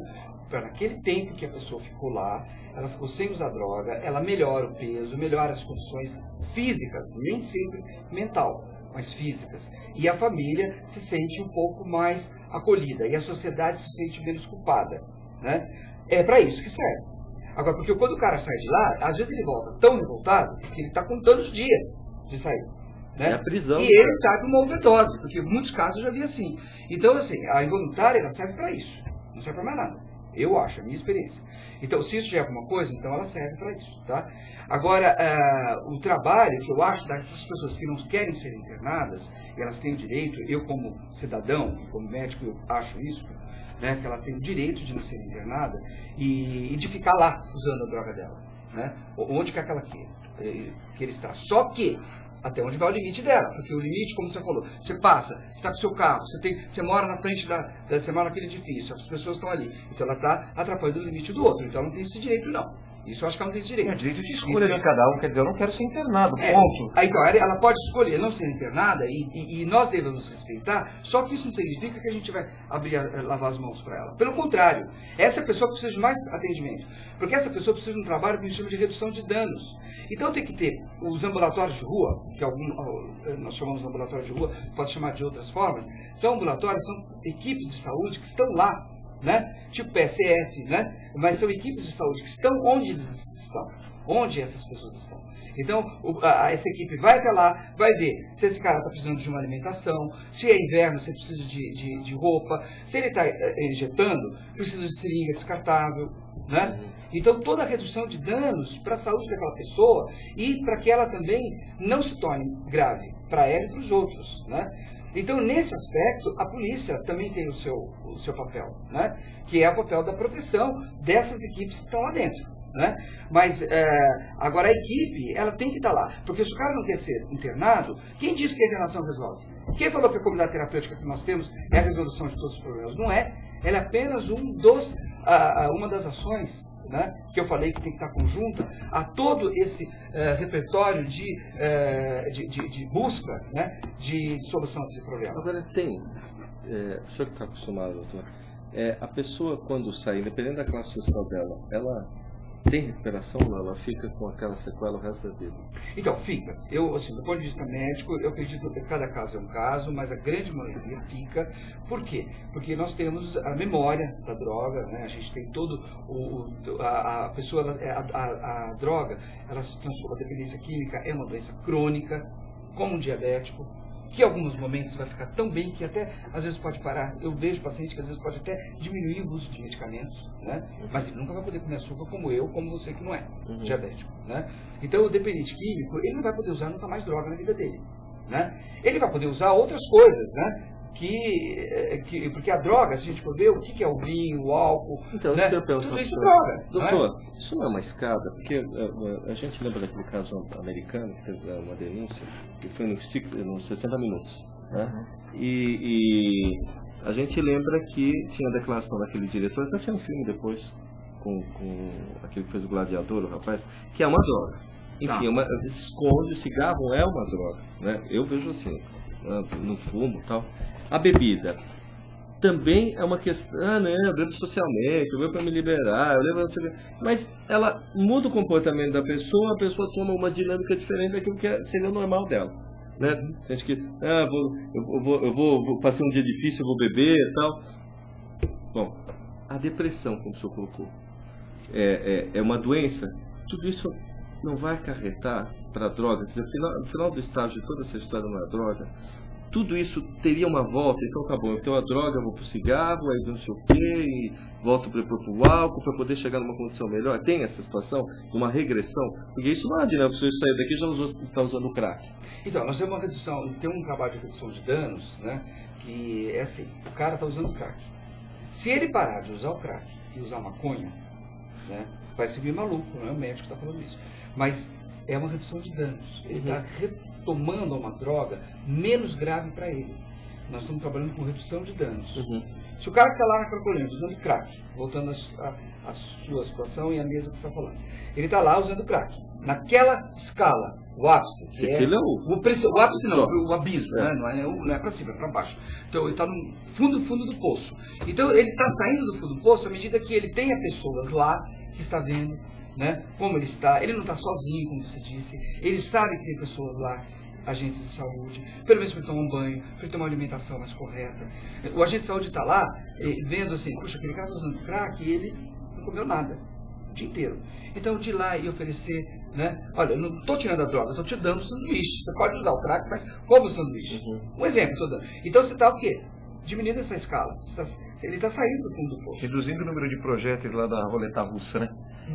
para naquele tempo que a pessoa ficou lá, ela ficou sem usar droga, ela melhora o peso, melhora as condições físicas, nem sempre mental, mas físicas. E a família se sente um pouco mais acolhida, e a sociedade se sente menos culpada, né? É para isso que serve. Agora, porque quando o cara sai de lá, às vezes ele volta tão revoltado que ele está contando os dias de sair. Né? É a prisão. E ele sai para uma overdose, porque em muitos casos eu já vi assim. Então, assim, a involuntária ela serve para isso, não serve para mais nada. Eu acho, a minha experiência. Então, se isso já é alguma coisa, então ela serve para isso, tá? Agora, o trabalho que eu acho dessas pessoas que não querem ser internadas, e elas têm o direito, eu como cidadão, como médico, eu acho isso, né, que ela tem o direito de não ser internada e de ficar lá usando a droga dela, né? Onde quer que ela queira estar. Só que até onde vai o limite dela, porque o limite, como você falou, você passa, você está com o seu carro, você mora na frente você mora naquele edifício, as pessoas estão ali, então ela está atrapalhando o limite do outro, então ela não tem esse direito não. Isso eu acho que ela não tem esse direito. É direito de escolha de cada um, quer dizer, eu não quero ser internado, ponto. Então, ela pode escolher não ser internada e nós devemos respeitar, só que isso não significa que a gente vai lavar as mãos para ela. Pelo contrário, essa pessoa precisa de mais atendimento, porque essa pessoa precisa de um trabalho que a gente chama de redução de danos. Então tem que ter os ambulatórios de rua, que nós chamamos de ambulatórios de rua, pode chamar de outras formas, são ambulatórios, são equipes de saúde que estão lá, né? Tipo PSF, né? Mas são equipes de saúde que estão onde eles estão, onde essas pessoas estão. Então, essa equipe vai até lá, vai ver se esse cara está precisando de uma alimentação, se é inverno, se precisa de roupa, se ele está injetando, precisa de seringa descartável, né? Então, toda a redução de danos para a saúde daquela pessoa e para que ela também não se torne grave para ela e para os outros, né? Então, nesse aspecto, a polícia também tem o seu papel, né? Que é o papel da proteção dessas equipes que estão lá dentro, né? Mas, agora, a equipe, ela tem que estar lá. Porque se o cara não quer ser internado, quem diz que a internação resolve? Quem falou que a comunidade terapêutica que nós temos é a resolução de todos os problemas? Não é. Ela é apenas uma das ações, né, que eu falei que tem que estar conjunta a todo esse repertório de busca, né, de solução desse problema. Agora tem, o senhor que está acostumado, doutor, a pessoa quando sai, independente da classe social dela, ela tem recuperação ou ela fica com aquela sequela o resto da vida? Então, fica. Eu, assim, do ponto de vista médico, eu acredito que cada caso é um caso, mas a grande maioria fica. Por quê? Porque nós temos a memória da droga, né? A gente tem todo a pessoa, a droga, ela se transforma, a dependência química é uma doença crônica, como um diabético, que em alguns momentos vai ficar tão bem que até às vezes pode parar. Eu vejo paciente que às vezes pode até diminuir o uso de medicamentos, né? Mas ele nunca vai poder comer açúcar como eu, como você que não é diabético, né? Então o dependente químico, ele não vai poder usar nunca mais droga na vida dele, né? Ele vai poder usar outras coisas, né? Porque a droga, se a gente for ver, o que é o vinho, o álcool, então, né? Tudo isso é droga. Doutor, isso não é uma escada? Porque a gente lembra daquele caso americano, que teve uma denúncia, que foi nos 60 minutos. Né? E a gente lembra que tinha a declaração daquele diretor, até saiu um filme depois, com aquele que fez o Gladiador, o rapaz, que é uma droga. Enfim, esconde, o cigarro é uma droga. Né? Eu vejo assim, no fumo e tal. A bebida também é uma questão, eu bebo socialmente, eu bebo para me liberar, eu levo, mas ela muda o comportamento da pessoa, a pessoa toma uma dinâmica diferente daquilo que seria o normal dela. Né? Tem gente que, eu vou passar um dia difícil, eu vou beber e tal. Bom, a depressão, como o senhor colocou, é uma doença, tudo isso não vai acarretar para a droga, quer dizer, no final do estágio de toda essa história na droga, tudo isso teria uma volta, então tá bom, então a droga, eu vou pro cigarro, aí não sei o quê, e volto pro álcool para poder chegar numa condição melhor. Tem essa situação, uma regressão? Porque isso não adianta, você sair daqui e já está usando o crack. Então, nós temos uma redução, tem um trabalho de redução de danos, né, que é assim, o cara está usando crack. Se ele parar de usar o crack e usar maconha, né, vai se vir maluco, não é o médico que está falando isso. Mas é uma redução de danos. Ele está retomando uma droga menos grave para ele. Nós estamos trabalhando com redução de danos. Se o cara que está lá na Cracolândia usando crack, voltando à sua situação e à mesma que você está falando, ele está lá usando crack. Naquela escala, o ápice, que é o ápice não, o abismo, né? Não é para cima, é para baixo. Então ele está no fundo do poço. Então ele está saindo do fundo do poço à medida que ele tenha pessoas lá que está vendo, né, como ele está. Ele não está sozinho, como você disse. Ele sabe que tem pessoas lá, agentes de saúde, pelo menos para ele tomar um banho, para ele tomar uma alimentação mais correta. O agente de saúde está lá vendo assim, puxa, aquele cara está usando crack e ele não comeu nada o dia inteiro. Então de ir lá e oferecer, né, olha, eu não estou tirando a droga, eu estou te dando um sanduíche. Você pode usar o crack, mas come o sanduíche. Um exemplo, estou dando. Então você está o quê? Diminuindo essa escala. Ele está saindo do fundo do poço. Reduzindo o número de projéteis lá da roleta russa, né?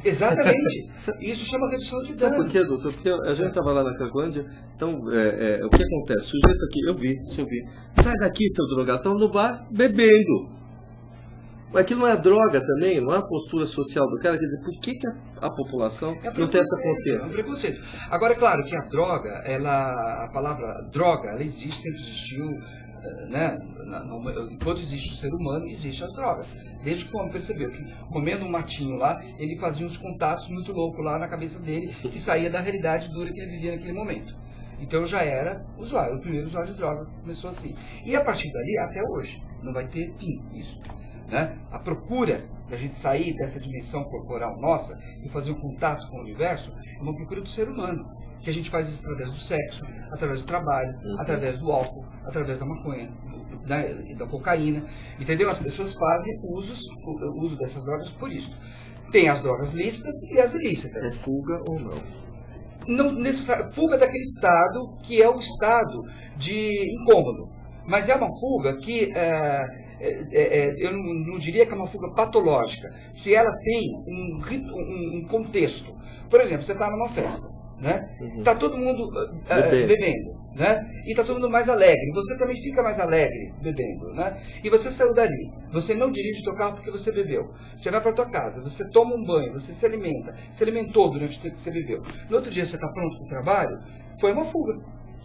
Exatamente. Isso chama redução de danos. Sabe por quê, doutor? Porque a gente estava lá na Cracolândia, então o que acontece? O sujeito aqui, eu vi. Sai daqui, seu drogado, estava no bar bebendo. Mas aquilo não é droga também, não é a postura social do cara, quer dizer, por que a população não tem essa consciência? É um preconceito. Agora, é claro que a droga, a palavra droga, ela existe, sempre existiu, né? Enquanto existe o ser humano, existem as drogas. Desde que o homem percebeu que comendo um matinho lá, ele fazia uns contatos muito loucos lá na cabeça dele, que saía da realidade dura que ele vivia naquele momento. Então já era usuário, o primeiro usuário de droga começou assim. E a partir dali, até hoje, não vai ter fim isso. Né? A procura da gente sair dessa dimensão corporal nossa e fazer um contato com o universo é uma procura do ser humano. Que a gente faz isso através do sexo, através do trabalho, através do álcool, através da maconha, da cocaína. Entendeu? As pessoas fazem o uso dessas drogas por isso. Tem as drogas lícitas e as ilícitas. É fuga ou não? Não necessariamente. Fuga daquele estado que é o estado de incômodo. Mas é uma fuga que eu não diria que é uma fuga patológica. Se ela tem um contexto. Por exemplo, você está numa festa, né? Tá todo mundo bebendo, né? E tá todo mundo mais alegre. Você também fica mais alegre bebendo, né? E você saiu dali. Você não dirige o teu carro porque você bebeu. Você vai para tua casa, você toma um banho, você se alimenta. Se alimentou durante o tempo que você bebeu. No outro dia você está pronto para o trabalho. Foi uma fuga.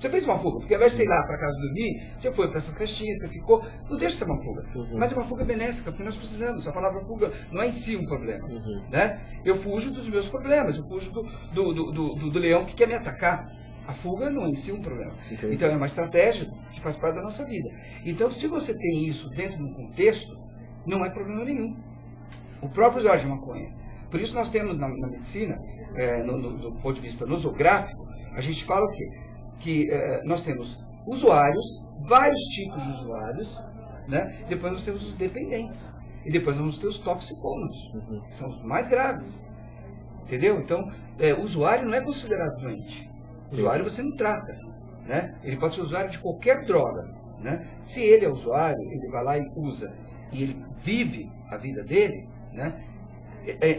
Você fez uma fuga, porque ao invés de você ir lá para casa dormir, você foi para essa festinha, você ficou. Não deixa de ser uma fuga. Mas é uma fuga benéfica, porque nós precisamos. A palavra fuga não é em si um problema. Né? Eu fujo dos meus problemas, eu fujo do leão que quer me atacar. A fuga não é em si um problema. Então é uma estratégia que faz parte da nossa vida. Então, se você tem isso dentro de um contexto, não é problema nenhum. O próprio usuário de maconha. Por isso nós temos na medicina, do ponto de vista nosográfico, a gente fala o quê? Que nós temos usuários, vários tipos de usuários, né? Depois nós temos os dependentes. E depois nós vamos ter os toxicômanos, que são os mais graves. Entendeu? Então, o usuário não é considerado doente. O usuário você não trata. Né? Ele pode ser usuário de qualquer droga. Né? Se ele é usuário, ele vai lá e usa, e ele vive a vida dele, né?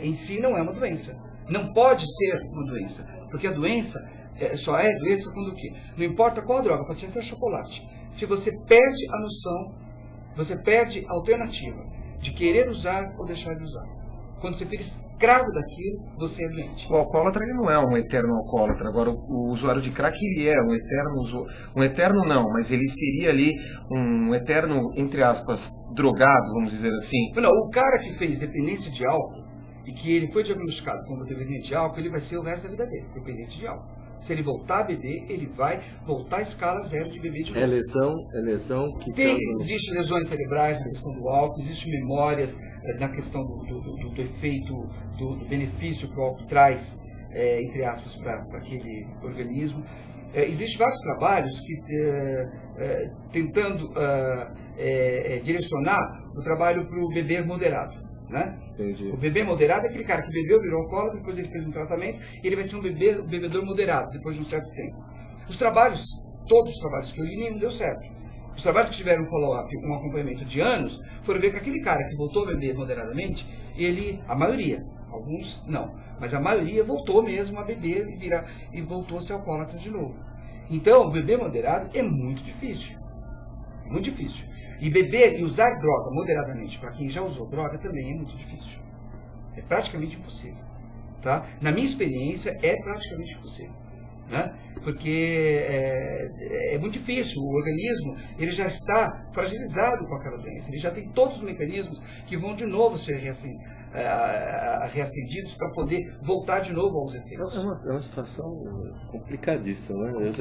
Em si não é uma doença. Não pode ser uma doença. Porque a doença só é doença quando o quê? Não importa qual droga, pode ser até chocolate. Se você perde a noção, você perde a alternativa de querer usar ou deixar de usar. Quando você fica escravo daquilo, você é doente. O alcoólatra ele não é um eterno alcoólatra. Agora, o usuário de crack ele é um eterno um eterno não, mas ele seria ali um eterno, entre aspas, drogado, vamos dizer assim. Não, o cara que fez dependência de álcool e que ele foi diagnosticado como dependente de álcool, ele vai ser o resto da vida dele, dependente de álcool. Se ele voltar a beber, ele vai voltar à escala zero de beber de novo. É lesão que Existem lesões cerebrais na questão do álcool, existem memórias na questão do efeito, do benefício que o álcool traz, entre aspas, para aquele organismo. Existem vários trabalhos que tentando direcionar o trabalho para o beber moderado. Né? O bebê moderado é aquele cara que bebeu, virou alcoólatra, depois ele fez um tratamento e ele vai ser um bebedor moderado depois de um certo tempo. Todos os trabalhos que eu li, nem deu certo. Os trabalhos que tiveram um follow-up, um acompanhamento de anos, foram ver que aquele cara que voltou a beber moderadamente, a maioria, alguns não, mas a maioria voltou mesmo a beber e voltou a ser alcoólatra de novo. Então, beber moderado é muito difícil. Muito difícil. E beber e usar droga moderadamente para quem já usou droga também é muito difícil. É praticamente impossível. Tá? Na minha experiência, é praticamente impossível. Né? Porque é muito difícil. O organismo ele já está fragilizado com aquela doença. Ele já tem todos os mecanismos que vão de novo ser reacendidos para poder voltar de novo aos efeitos. É uma situação complicadíssima. Né? Eu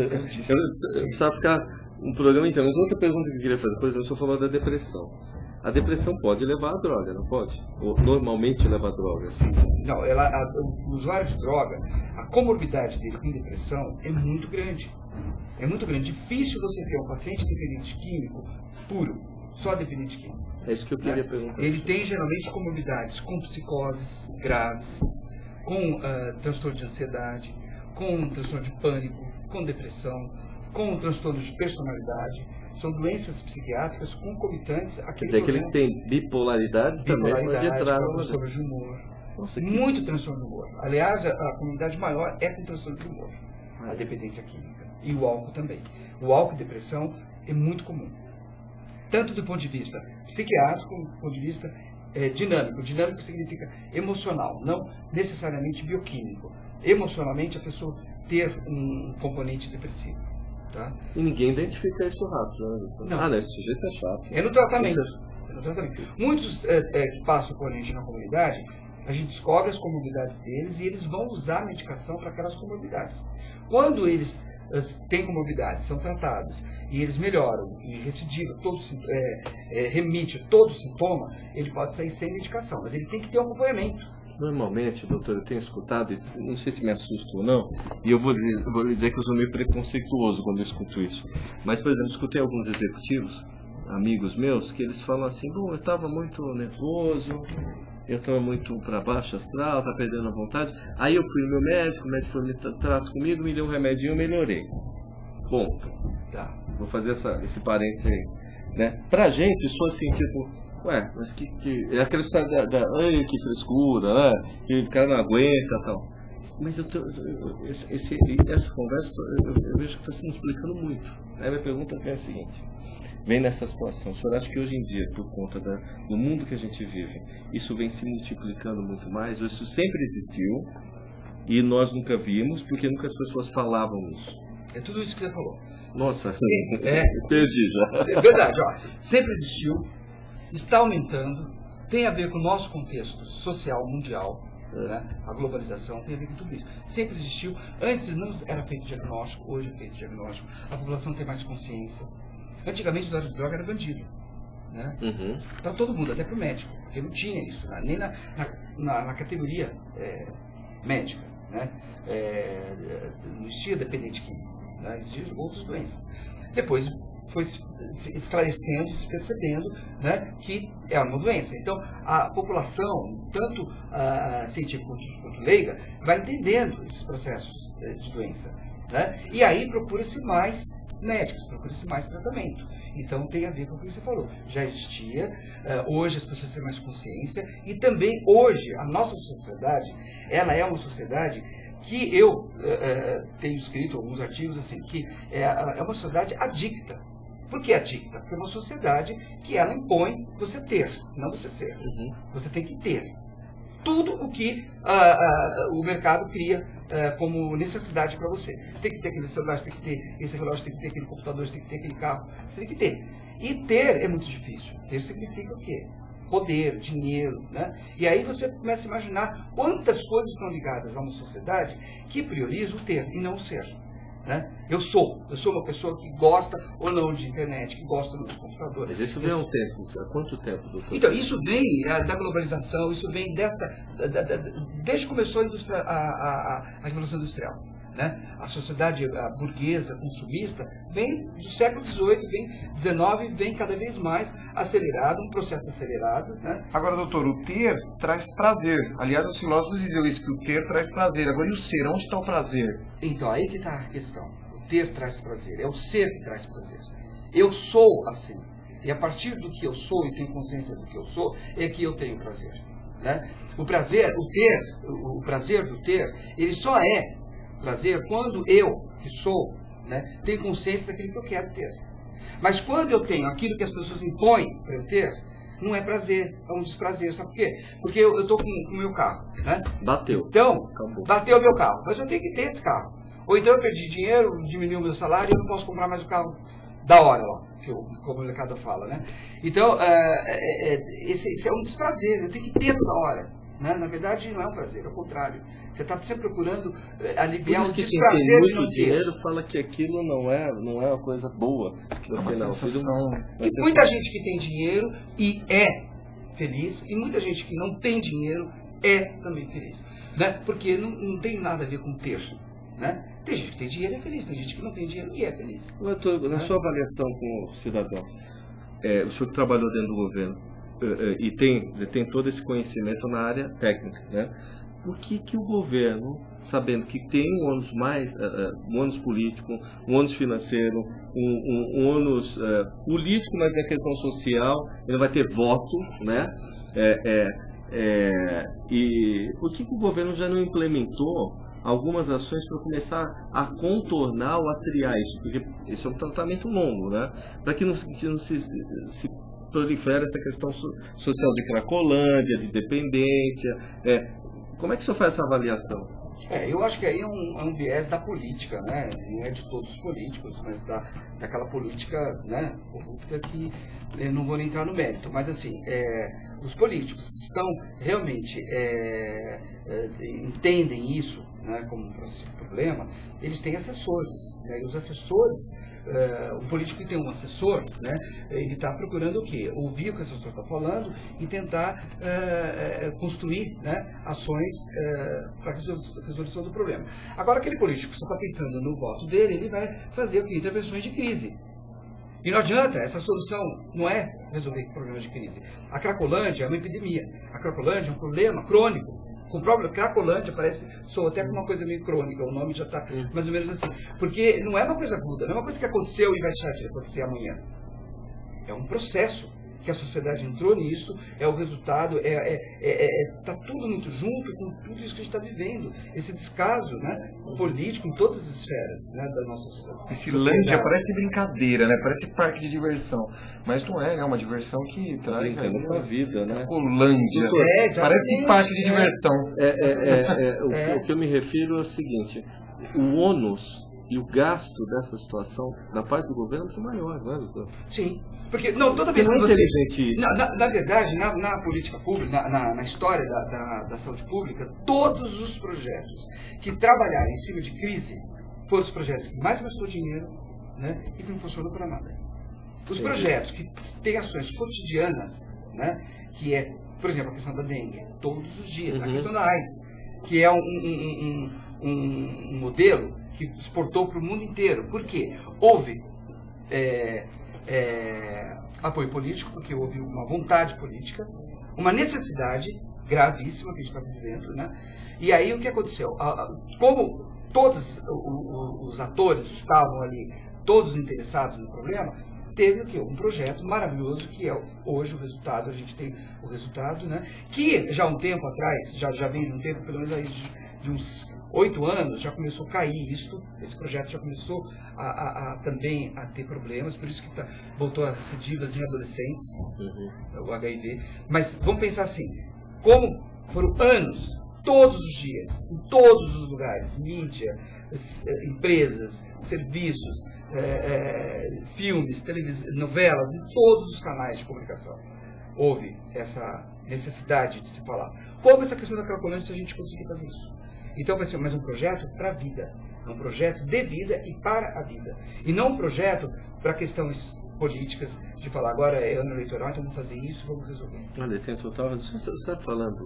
precisava ficar um programa inteiro. Mas outra pergunta que eu queria fazer, por exemplo, o senhor falou da depressão. A depressão pode levar a droga, não pode? Ou normalmente leva a droga? Assim. Não, o usuário de droga, a comorbidade dele com depressão é muito grande. É muito grande. Difícil você ter um paciente dependente químico puro, só dependente químico. É isso que eu queria perguntar. Ele tem geralmente comorbidades com psicoses graves, com transtorno de ansiedade, com transtorno de pânico, com depressão, com transtornos de personalidade. São doenças psiquiátricas concomitantes. Quer dizer que ele tem bipolaridade também, pode entrar no transtorno de humor. Nossa, muito transtorno de humor. Aliás, a comunidade maior é com transtorno de humor, a dependência química. E o álcool também. O álcool e depressão é muito comum. Tanto do ponto de vista psiquiátrico, como do ponto de vista dinâmico. Dinâmico significa emocional, não necessariamente bioquímico. Emocionalmente, a pessoa ter um componente depressivo. Tá? E ninguém identifica isso rápido, né? Não. Esse sujeito é chato. É no tratamento. Muitos que passam por a gente na comunidade, a gente descobre as comorbidades deles e eles vão usar a medicação para aquelas comorbidades. Quando eles têm comorbidades, são tratados e eles melhoram e recidivam, remite todo o sintoma, ele pode sair sem medicação, mas ele tem que ter um acompanhamento. Normalmente, doutor, eu tenho escutado, e não sei se me assusta ou não, e eu vou lhe dizer que eu sou meio preconceituoso quando eu escuto isso. Mas, por exemplo, eu escutei alguns executivos, amigos meus, que eles falam assim, bom, eu estava muito nervoso, eu estava muito para baixo astral, estava perdendo a vontade. Aí eu fui no meu médico, o médico foi me trato comigo, me deu um remedinho e eu melhorei. Bom, tá, vou fazer esse parênteses aí. Né? Pra gente, isso assim, tipo... Ué, mas é aquela história ai, que frescura, né? Que o cara não aguenta e tal. Mas essa conversa eu vejo que está se multiplicando muito. Aí minha pergunta é a seguinte: vem nessa situação, o senhor acha que hoje em dia, por conta do mundo que a gente vive, isso vem se multiplicando muito mais? Ou isso sempre existiu e nós nunca vimos porque nunca as pessoas falavam isso? É tudo isso que você falou. Nossa, Sim, perdi já. É verdade, ó, sempre existiu, está aumentando, tem a ver com o nosso contexto social mundial, né? A globalização tem a ver com tudo isso. Sempre existiu, antes não era feito diagnóstico, hoje é feito diagnóstico, a população tem mais consciência. Antigamente o usuário de droga era bandido, né? Para todo mundo, até para o médico, porque não tinha isso, né? Nem na categoria médica, né? Não existia dependente químico, né? Existiam outras doenças. Depois foi se esclarecendo, se percebendo, né, que é uma doença. Então, a população, tanto científica quanto leiga, vai entendendo esses processos de doença, né? E aí procura-se mais médicos, procura-se mais tratamento. Então, tem a ver com o que você falou. Já existia, hoje as pessoas têm mais consciência, e também hoje a nossa sociedade, ela é uma sociedade que eu tenho escrito alguns artigos assim, que é uma sociedade adicta. Por que adicta? Porque é uma sociedade que ela impõe você ter, não você ser. Você tem que ter tudo o que o mercado cria como necessidade para você. Você tem que ter aquele celular, você tem que ter esse relógio, você tem que ter aquele computador, você tem que ter aquele carro, você tem que ter. E ter é muito difícil. Ter significa o quê? Poder, dinheiro, né? E aí você começa a imaginar quantas coisas estão ligadas a uma sociedade que prioriza o ter e não o ser. Né? Eu sou uma pessoa que gosta ou não de internet, que gosta ou não de computador. Mas isso vem há um tempo. Há quanto tempo, doutor? Então, isso vem da globalização, isso vem desde que começou a Revolução Industrial. Né? A sociedade burguesa, consumista, vem do século XVIII, vem XIX, vem cada vez mais acelerado, um processo acelerado. Né? Agora, doutor, o ter traz prazer. Aliás, os filósofos diziam isso, que o ter traz prazer. Agora, e o ser? Onde está o prazer? Então, aí que está a questão. O ter traz prazer. É o ser que traz prazer. Eu sou assim. E a partir do que eu sou e tenho consciência do que eu sou, é que eu tenho prazer. Né? O prazer, o prazer do ter, ele só é prazer quando eu, que sou, né, tenho consciência daquilo que eu quero ter. Mas quando eu tenho aquilo que as pessoas impõem para eu ter, não é prazer, é um desprazer. Sabe por quê? Porque eu estou com o meu carro. Né? Bateu. Então, Acabou. bateu o meu carro, mas eu tenho que ter esse carro. Ou então eu perdi dinheiro, diminuiu o meu salário e eu não posso comprar mais o carro da hora, ó, como o mercado fala. Né? Então, esse é um desprazer, eu tenho que ter toda hora. Né? Na verdade, não é um prazer, é o contrário. Você está sempre procurando aliviar o desprazer tem de não muito ter. dinheiro fala que aquilo não é uma coisa boa. No final, E muita gente que tem dinheiro e é feliz, e muita gente que não tem dinheiro é também feliz. Né? Porque não tem nada a ver com ter. Né? Tem gente que tem dinheiro e é feliz, tem gente que não tem dinheiro e é feliz. Na sua avaliação como cidadão, o senhor que trabalhou dentro do governo, e tem todo esse conhecimento na área técnica, né? Por que o governo, sabendo que tem um ônus político, um ônus financeiro, um ônus político, mas é questão social, ele vai ter voto, né? E por que o governo já não implementou algumas ações para começar a contornar ou a triar isso? Porque isso é um tratamento longo, né? Para que não se prolifera essa questão social de cracolândia, de dependência. Como é que o senhor faz essa avaliação? Eu acho que aí é um viés da política, né? Não é de todos os políticos, mas daquela política, né, corrupta que não vou nem entrar no mérito. Mas assim, os políticos estão realmente entendem isso, né, como um problema. Eles têm assessores, né? E os assessores, o político que tem um assessor, né, ele está procurando o quê? Ouvir o que o assessor está falando e tentar construir, né, ações para a resolução do problema. Agora, aquele político que só está pensando no voto dele, ele vai fazer o quê? Intervenções de crise. E não adianta, essa solução não é resolver problemas de crise. A Cracolândia é uma epidemia. A Cracolândia é um problema crônico. Com o próprio Cracolândia soa até como uma coisa meio crônica, o nome já está mais ou menos assim. Porque não é uma coisa aguda, não é uma coisa que aconteceu e vai deixar de acontecer amanhã. É um processo que a sociedade entrou nisso, é o resultado, está tudo muito junto com tudo isso que a gente está vivendo. Esse descaso, né, político em todas as esferas, né, da nossa sociedade. Islândia parece brincadeira, né? Parece parque de diversão. Mas não é, né? Uma diversão que traz brincando com a vida, né? Holândia. Parece parque de diversão. O que eu me refiro é o seguinte: o ônus E o gasto dessa situação, da parte do governo, é muito maior, não é, doutor? Sim. Porque, não, toda vez que não é você... inteligente isso. Na verdade, na política pública, na história da saúde pública, todos os projetos que trabalharam em cima de crise foram os projetos que mais gastou dinheiro, né, e que não funcionou para nada. Os projetos que têm ações cotidianas, né, que é, por exemplo, a questão da dengue, todos os dias, a questão da AIDS, que é um modelo que exportou para o mundo inteiro. Por quê? Houve apoio político, porque houve uma vontade política, uma necessidade gravíssima que a gente está vivendo, né? E aí o que aconteceu? Como todos os atores estavam ali, todos interessados no problema, teve o quê? Um projeto maravilhoso que é hoje o resultado, a gente tem o resultado, né? Que já há um tempo atrás, já vem de um tempo, pelo menos aí de uns 8 anos, já começou a cair esse projeto já começou também a ter problemas, por isso que voltou a recidivas em adolescentes, o HIV. Mas vamos pensar assim, como foram anos, todos os dias, em todos os lugares, mídia, empresas, serviços, filmes, novelas, em todos os canais de comunicação, houve essa necessidade de se falar. Como essa questão da Cracolândia, se a gente conseguir fazer isso? Então vai ser mais um projeto para a vida, um projeto de vida e para a vida, e não um projeto para questões políticas, de falar agora é ano eleitoral, então vamos fazer isso, vamos resolver. Olha, tem total... Você está falando,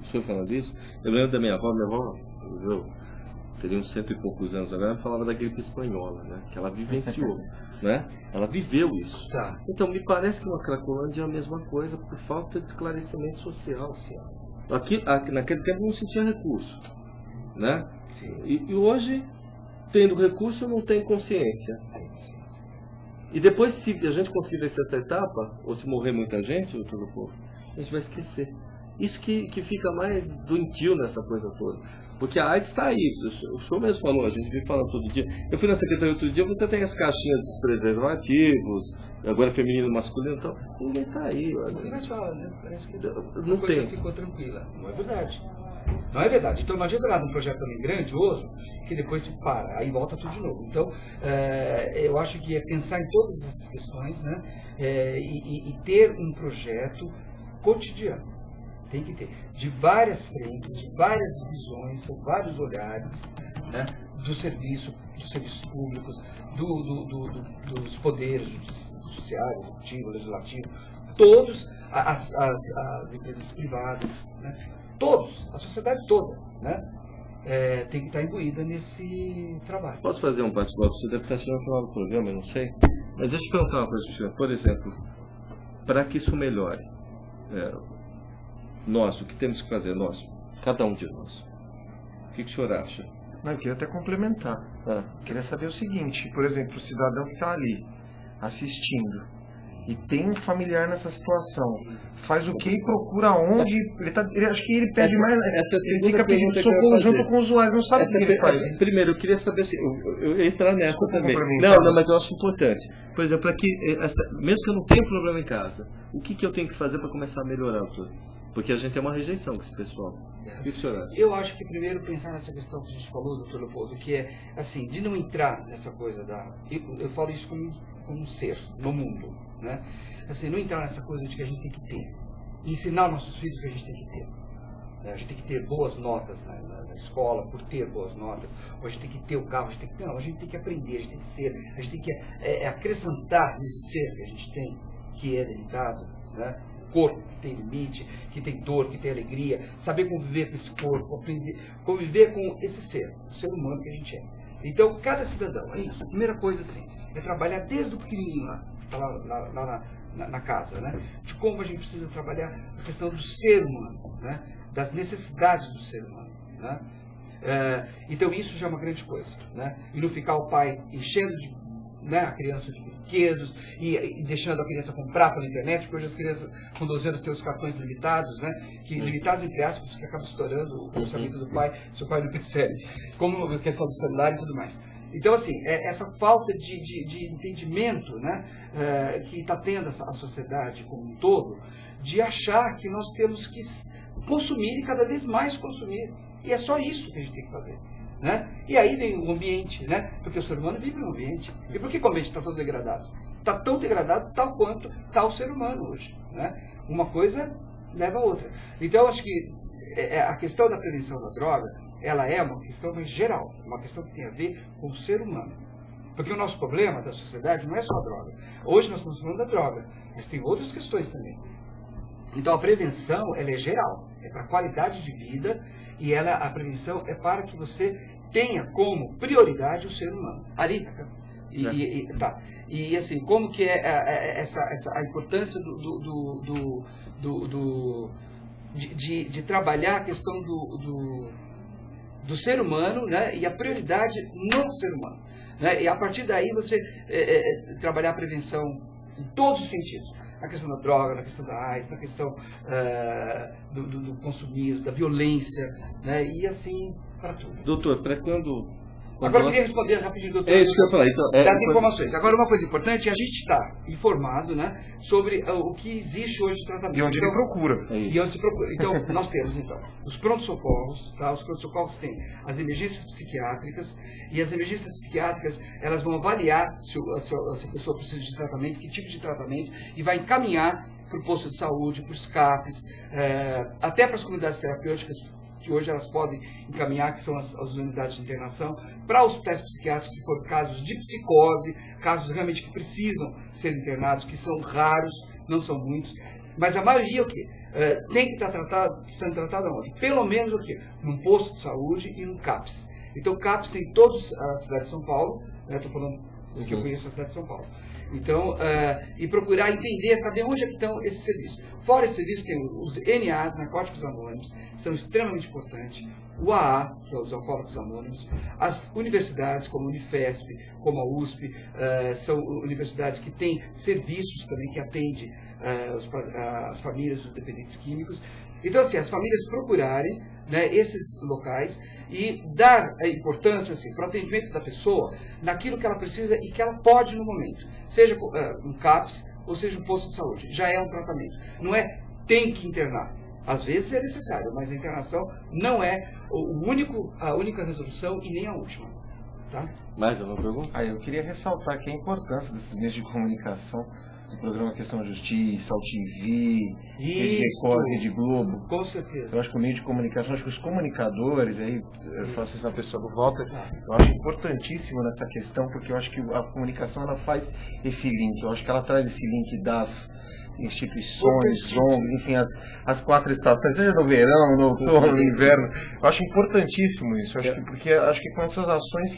o senhor falando isso, eu lembro da minha avó, eu teria uns 100 e poucos anos agora, ela falava da gripe espanhola, né, que ela vivenciou, né, ela viveu isso. Tá. Então me parece que uma Cracolândia é a mesma coisa por falta de esclarecimento social. Aqui, naquele tempo não se tinha recurso, né? E hoje, tendo recurso, não tem consciência. E depois, se a gente conseguir vencer essa etapa, ou se morrer muita gente, a gente vai esquecer. Isso que fica mais doentio nessa coisa toda. Porque a AIDS está aí, o senhor mesmo falou, a gente vive falando todo dia. Eu fui na secretaria outro dia, você tem as caixinhas dos preservativos, agora feminino e masculino, então ninguém está aí. Ninguém mais fala, né? Parece que não a coisa tem. Ficou tranquila. Não é verdade. Não é verdade. Então não adianta nada um projeto também grandioso que depois se para, aí volta tudo de novo. Então eu acho que é pensar em todas essas questões, né? E ter um projeto cotidiano. Tem que ter, de várias frentes, de várias visões, são vários olhares, né, dos serviços públicos, dos poderes judiciário, executivo, legislativo, todos, as empresas privadas, né, todos, a sociedade toda, né, tem que estar imbuída nesse trabalho. Posso fazer um bate-bola? Você deve estar chegando no final do programa, eu não sei. Mas deixa eu perguntar uma coisa para o senhor. Por exemplo, para que isso melhore, nós, o que temos que fazer, nós, cada um de nós, o que o senhor acha? Não, eu queria até complementar. Queria saber o seguinte, por exemplo, o cidadão que está ali assistindo e tem um familiar nessa situação, faz o que e procura onde? Acho que ele pede mais. Ele fica pedindo socorro junto com o usuário, não sabe o que ele faz. Primeiro, eu queria saber se eu entrar nessa também. Não, mas eu acho importante. Por exemplo, aqui, mesmo que eu não tenha problema em casa, o que eu tenho que fazer para começar a melhorar tudo? Porque a gente tem uma rejeição com esse pessoal. O que o senhor acha? Eu acho que primeiro pensar nessa questão que a gente falou, doutor Leopoldo, que é assim, de não entrar nessa coisa da... Eu falo isso como um ser no mundo, né? Assim, não entrar nessa coisa de que a gente tem que ter. Ensinar nossos filhos que a gente tem que ter. A gente tem que ter boas notas na escola, por ter boas notas. Ou a gente tem que ter o carro, a gente tem que... Não, a gente tem que aprender, a gente tem que ser, a gente tem que acrescentar nesse ser que a gente tem, que é limitado, né? Corpo que tem limite, que tem dor, que tem alegria, saber conviver com esse corpo, aprender, conviver com esse ser, o ser humano que a gente é. Então, cada cidadão, é isso. A primeira coisa, assim, é trabalhar desde o pequenininho lá na casa, né? De como a gente precisa trabalhar a questão do ser humano, né? Das necessidades do ser humano, né? Então, isso já é uma grande coisa, né? E não ficar o pai enchendo a criança de brinquedos e deixando a criança comprar pela internet, porque hoje as crianças com 12 anos têm os cartões limitados, né? Que limitados entre aspas, que acaba estourando o orçamento do pai, se o pai não percebe, como a questão do celular e tudo mais. Então, assim, essa falta de entendimento, né, que está tendo a sociedade como um todo, de achar que nós temos que consumir e cada vez mais consumir. E é só isso que a gente tem que fazer. né? E aí vem o ambiente, né? Porque o ser humano vive no ambiente. E por que o ambiente está todo degradado? Está tão degradado tal quanto está o ser humano hoje, né? Uma coisa leva a outra. Então, eu acho que a questão da prevenção da droga, ela é uma questão mais geral, uma questão que tem a ver com o ser humano. Porque o nosso problema da sociedade não é só a droga. Hoje nós estamos falando da droga, mas tem outras questões também. Então a prevenção, ela é geral, é para a qualidade de vida e a prevenção é para que você tenha como prioridade o ser humano. Ali, tá. E assim, como que é a importância de trabalhar a questão do ser humano, né, e a prioridade no ser humano. Né, e a partir daí você trabalhar a prevenção em todos os sentidos. Na questão da droga, na questão da AIDS, na questão do consumismo, da violência, né, e assim para tudo. Doutor, para quando Agora eu queria responder rapidinho, doutor. É isso que eu falei. Então, das informações. Agora, uma coisa importante é a gente estar informado, né, sobre o que existe hoje de tratamento. E onde ele procura. E onde se procura. Então, nós temos, então, os prontos-socorros. Tá? Os prontos-socorros têm as emergências psiquiátricas. E as emergências psiquiátricas, elas vão avaliar se a pessoa precisa de tratamento, que tipo de tratamento, e vai encaminhar para o posto de saúde, para os CAPs, até para as comunidades terapêuticas, que hoje elas podem encaminhar, que são as unidades de internação, para hospitais psiquiátricos, se for casos de psicose, casos realmente que precisam ser internados, que são raros, não são muitos, mas a maioria o quê? Tem que estar sendo tratado onde? Pelo menos o quê? Num posto de saúde e num CAPS. Então, CAPS tem todos a cidade de São Paulo, estou falando que eu conheço a cidade de São Paulo. Então, e procurar entender, saber onde é que estão esses serviços. Fora esse serviço, tem os NAs, Narcóticos Anônimos, são extremamente importantes. O AA, que é os Alcoólicos Anônimos. As universidades, como a Unifesp, como a USP, são universidades que têm serviços também que atendem as famílias dos dependentes químicos. Então, assim, as famílias procurarem, né, esses locais e dar a importância assim, para o atendimento da pessoa naquilo que ela precisa e que ela pode no momento. Seja um CAPS ou seja um posto de saúde. Já é um tratamento. Não é tem que internar. Às vezes é necessário, mas a internação não é a única resolução e nem a última. Tá? Mais uma pergunta? Eu queria ressaltar aqui a importância desses meios de comunicação. O programa Questão Justiça, o TV, Rede Record, Rede Globo. Com certeza. Eu acho que o meio de comunicação, acho que os comunicadores, aí eu faço isso na pessoa do Walter, eu acho importantíssimo nessa questão, porque eu acho que a comunicação ela faz esse link, eu acho que ela traz esse link das instituições, ONGs, enfim, as 4 estações, seja no verão, no outono, no inverno. Eu acho importantíssimo isso, porque acho que com essas ações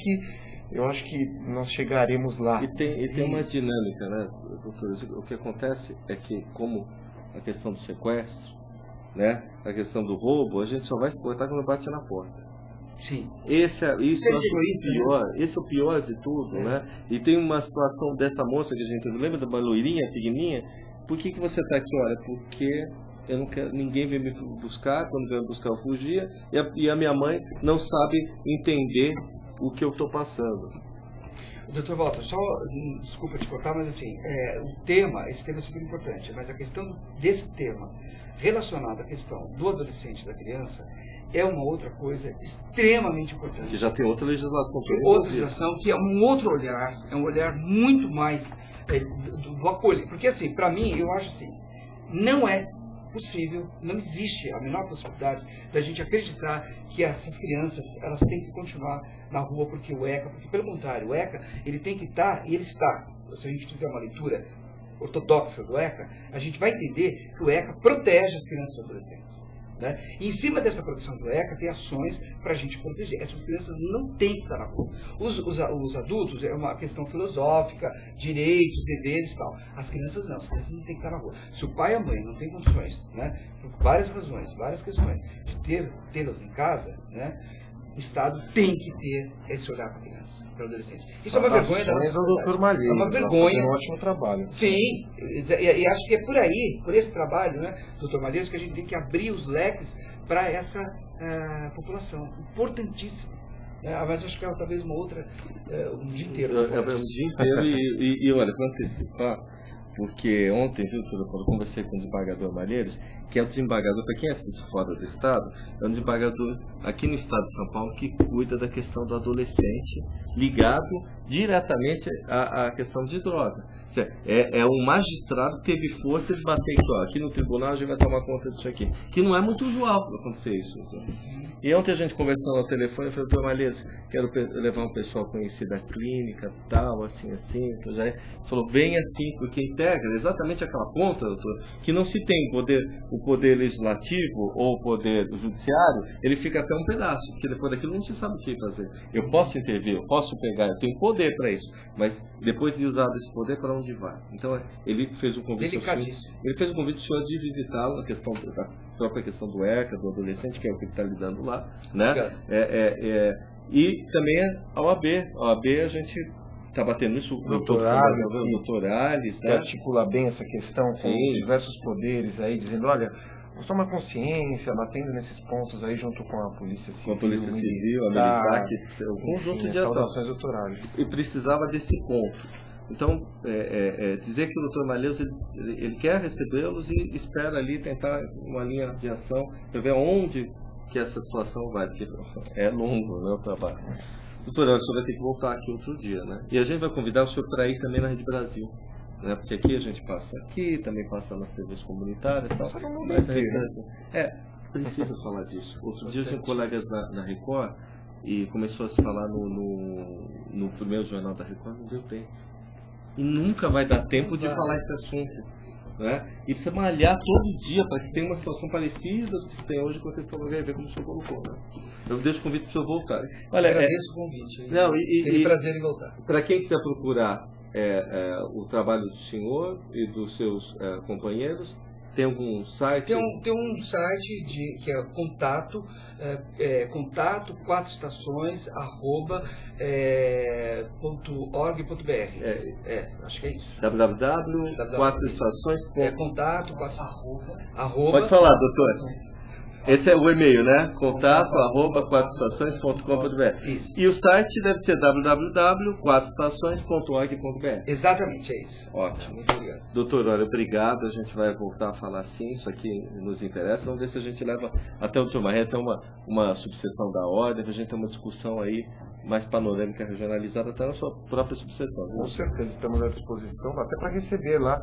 eu acho que nós chegaremos lá. E tem uma dinâmica, né, doutor? O que acontece é que, como a questão do sequestro, né, a questão do roubo, a gente só vai se cortar quando bate na porta. Sim. Esse é o pior de tudo, né? E tem uma situação dessa moça que a gente lembra da loirinha, pequenininha. Por que você está aqui? Olha, porque eu não quero, ninguém vem me buscar, quando vem me buscar eu fugia, e a minha mãe não sabe entender o que eu estou passando. Doutor Walter, só, desculpa te cortar, mas assim, esse tema é super importante, mas a questão desse tema relacionado à questão do adolescente e da criança é uma outra coisa extremamente importante. Que já tem outra legislação. Outra legislação que é um outro olhar, é um olhar muito mais do acolher. Porque assim, para mim, eu acho assim, não é possível, não existe a menor possibilidade da gente acreditar que essas crianças elas têm que continuar na rua porque pelo contrário, o ECA ele tem que estar, e ele está, se a gente fizer uma leitura ortodoxa do ECA, a gente vai entender que o ECA protege as crianças e adolescentes. Né? E em cima dessa proteção do ECA tem ações para a gente proteger. Essas crianças não têm que estar na rua. Os adultos é uma questão filosófica, direitos, deveres e tal. As crianças não têm que estar na rua. Se o pai e a mãe não têm condições, né, por várias razões, várias questões, de tê-las em casa, né, o Estado tem que ter esse olhar para a criança, para o adolescente. Isso é uma vergonha da nossa sociedade. É uma vergonha. Um ótimo trabalho. Sim, e acho que é por aí, por esse trabalho, né, doutor Malheiros, que a gente tem que abrir os leques para essa população. Importantíssimo. Mas acho que é talvez uma outra, um dia inteiro. Um dia inteiro e olha, para antecipar, porque ontem, viu, quando eu conversei com o desembargador Malheiros, que é o desembargador, para quem assiste fora do estado, é um desembargador aqui no estado de São Paulo que cuida da questão do adolescente ligado diretamente à questão de droga. É um magistrado que teve força de bater aqui no tribunal, a gente vai tomar conta disso aqui. Que não é muito usual acontecer isso. E ontem a gente conversando ao telefone, eu falei, doutor Malheiros, quero levar um pessoal conhecido da clínica, tal, assim, então já falou, vem assim, porque integra exatamente aquela ponta, doutor, que não se tem o poder legislativo ou o poder judiciário, ele fica até um pedaço, porque depois daquilo não se sabe o que fazer. Eu posso intervir, eu posso pegar, eu tenho poder para isso, mas depois de usar esse poder, para onde vai? Então, ele fez um convite ao senhor, de visitá-lo, na questão da própria questão do ECA, do adolescente, que é o que ele está lidando lá, né? E também a OAB. A OAB a gente está batendo isso, o doutor Alice, né? Articula bem essa questão. Sim. Com diversos poderes aí, dizendo, olha, vamos tomar consciência, batendo nesses pontos aí junto com a Polícia Civil. Com a Polícia Civil, a militar, um conjunto de saudações doutorais. E precisava desse ponto. Então, dizer que o doutor Malheiros ele quer recebê-los e espera ali tentar uma linha de ação para ver onde que essa situação vai, porque é longo, né, o trabalho. Doutor, o senhor vai ter que voltar aqui outro dia, né? E a gente vai convidar o senhor para ir também na Rede Brasil, né? Porque aqui a gente passa aqui, também passa nas TVs comunitárias e tal. Mas a Rede Brasil... precisa falar disso. Outro dia eu tinha colegas na Record e começou a se falar no primeiro jornal da Record, não deu tempo. E nunca vai dar tempo de falar esse assunto, né? E precisa malhar todo dia para que tenha uma situação parecida do que se tem hoje com a questão do HIV, como o senhor colocou, né? Eu deixo o convite para o senhor voltar. Olha, agradeço o convite. Tenho prazer em voltar. Para quem quiser procurar o trabalho do senhor e dos seus companheiros, tem algum site? Tem um site que é contato 4 estações @org.br. Acho que é isso. www.4estações. Contato Pode falar, doutor. Esse é o e-mail, né? contato@4estações.com.br. E o site deve ser www.4estações.org.br. Exatamente, é isso. Ótimo. Muito obrigado. Doutor, olha, obrigado. A gente vai voltar a falar sim, isso aqui nos interessa. Vamos ver se a gente leva até o doutor Marreta uma subseção da ordem, para a gente ter uma discussão aí mais panorâmica, regionalizada, até na sua própria subseção. Com certeza, estamos à disposição, até para receber lá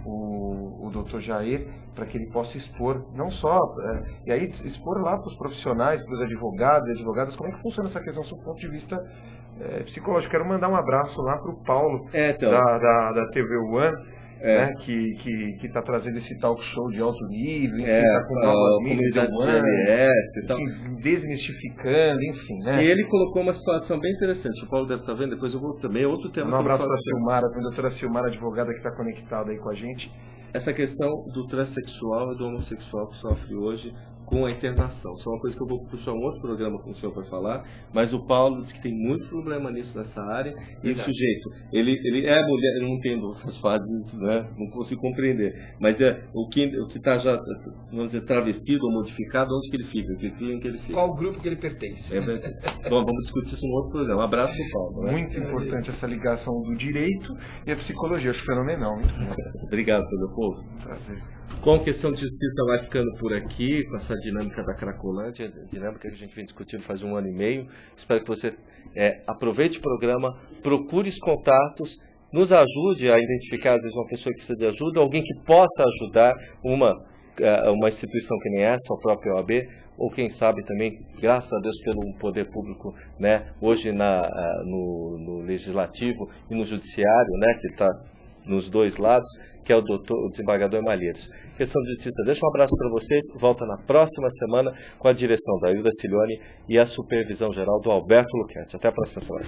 o Dr. Jair, para que ele possa expor, não só, e aí expor lá para os profissionais, para os advogados e advogadas, como é que funciona essa questão do ponto de vista psicológico. Quero mandar um abraço lá para o Paulo, da TV One, né, que está trazendo esse talk show de alto nível, enfim, tá com novas comunidade de GLS e tal. Desmistificando, enfim, né? E ele colocou uma situação bem interessante, o Paulo deve estar vendo, depois eu vou também, outro tema. Um abraço para a Silmara, para a doutora Silmara, advogada que está conectada aí com a gente. Essa questão do transexual e do homossexual que sofre hoje com a internação. Isso é uma coisa que eu vou puxar um outro programa com o senhor para falar, mas o Paulo diz que tem muito problema nisso nessa área. E o sujeito, ele é mulher, eu não entendo as fases, né? Não consigo compreender, mas o que está já, vamos dizer, travestido ou modificado, onde que ele fica? Que ele fica? Qual grupo que ele pertence? Bom, vamos discutir isso no outro programa. Um abraço para o Paulo. Né? Muito importante essa ligação do direito e a psicologia, acho fenomenal. Muito bom. Obrigado, meu povo. Prazer. Com a questão de justiça vai ficando por aqui, com essa dinâmica da Cracolândia, dinâmica que a gente vem discutindo faz 1 ano e meio. Espero que você aproveite o programa, procure os contatos, nos ajude a identificar, às vezes, uma pessoa que precisa de ajuda, alguém que possa ajudar uma instituição que nem essa, a própria OAB, ou quem sabe também, graças a Deus, pelo poder público, né, hoje no legislativo e no judiciário, né, que está nos dois lados, que é o desembargador Malheiros. Questão de justiça, deixa um abraço para vocês, volta na próxima semana com a direção da Hilda Cilione e a supervisão geral do Alberto Luquete. Até a próxima semana.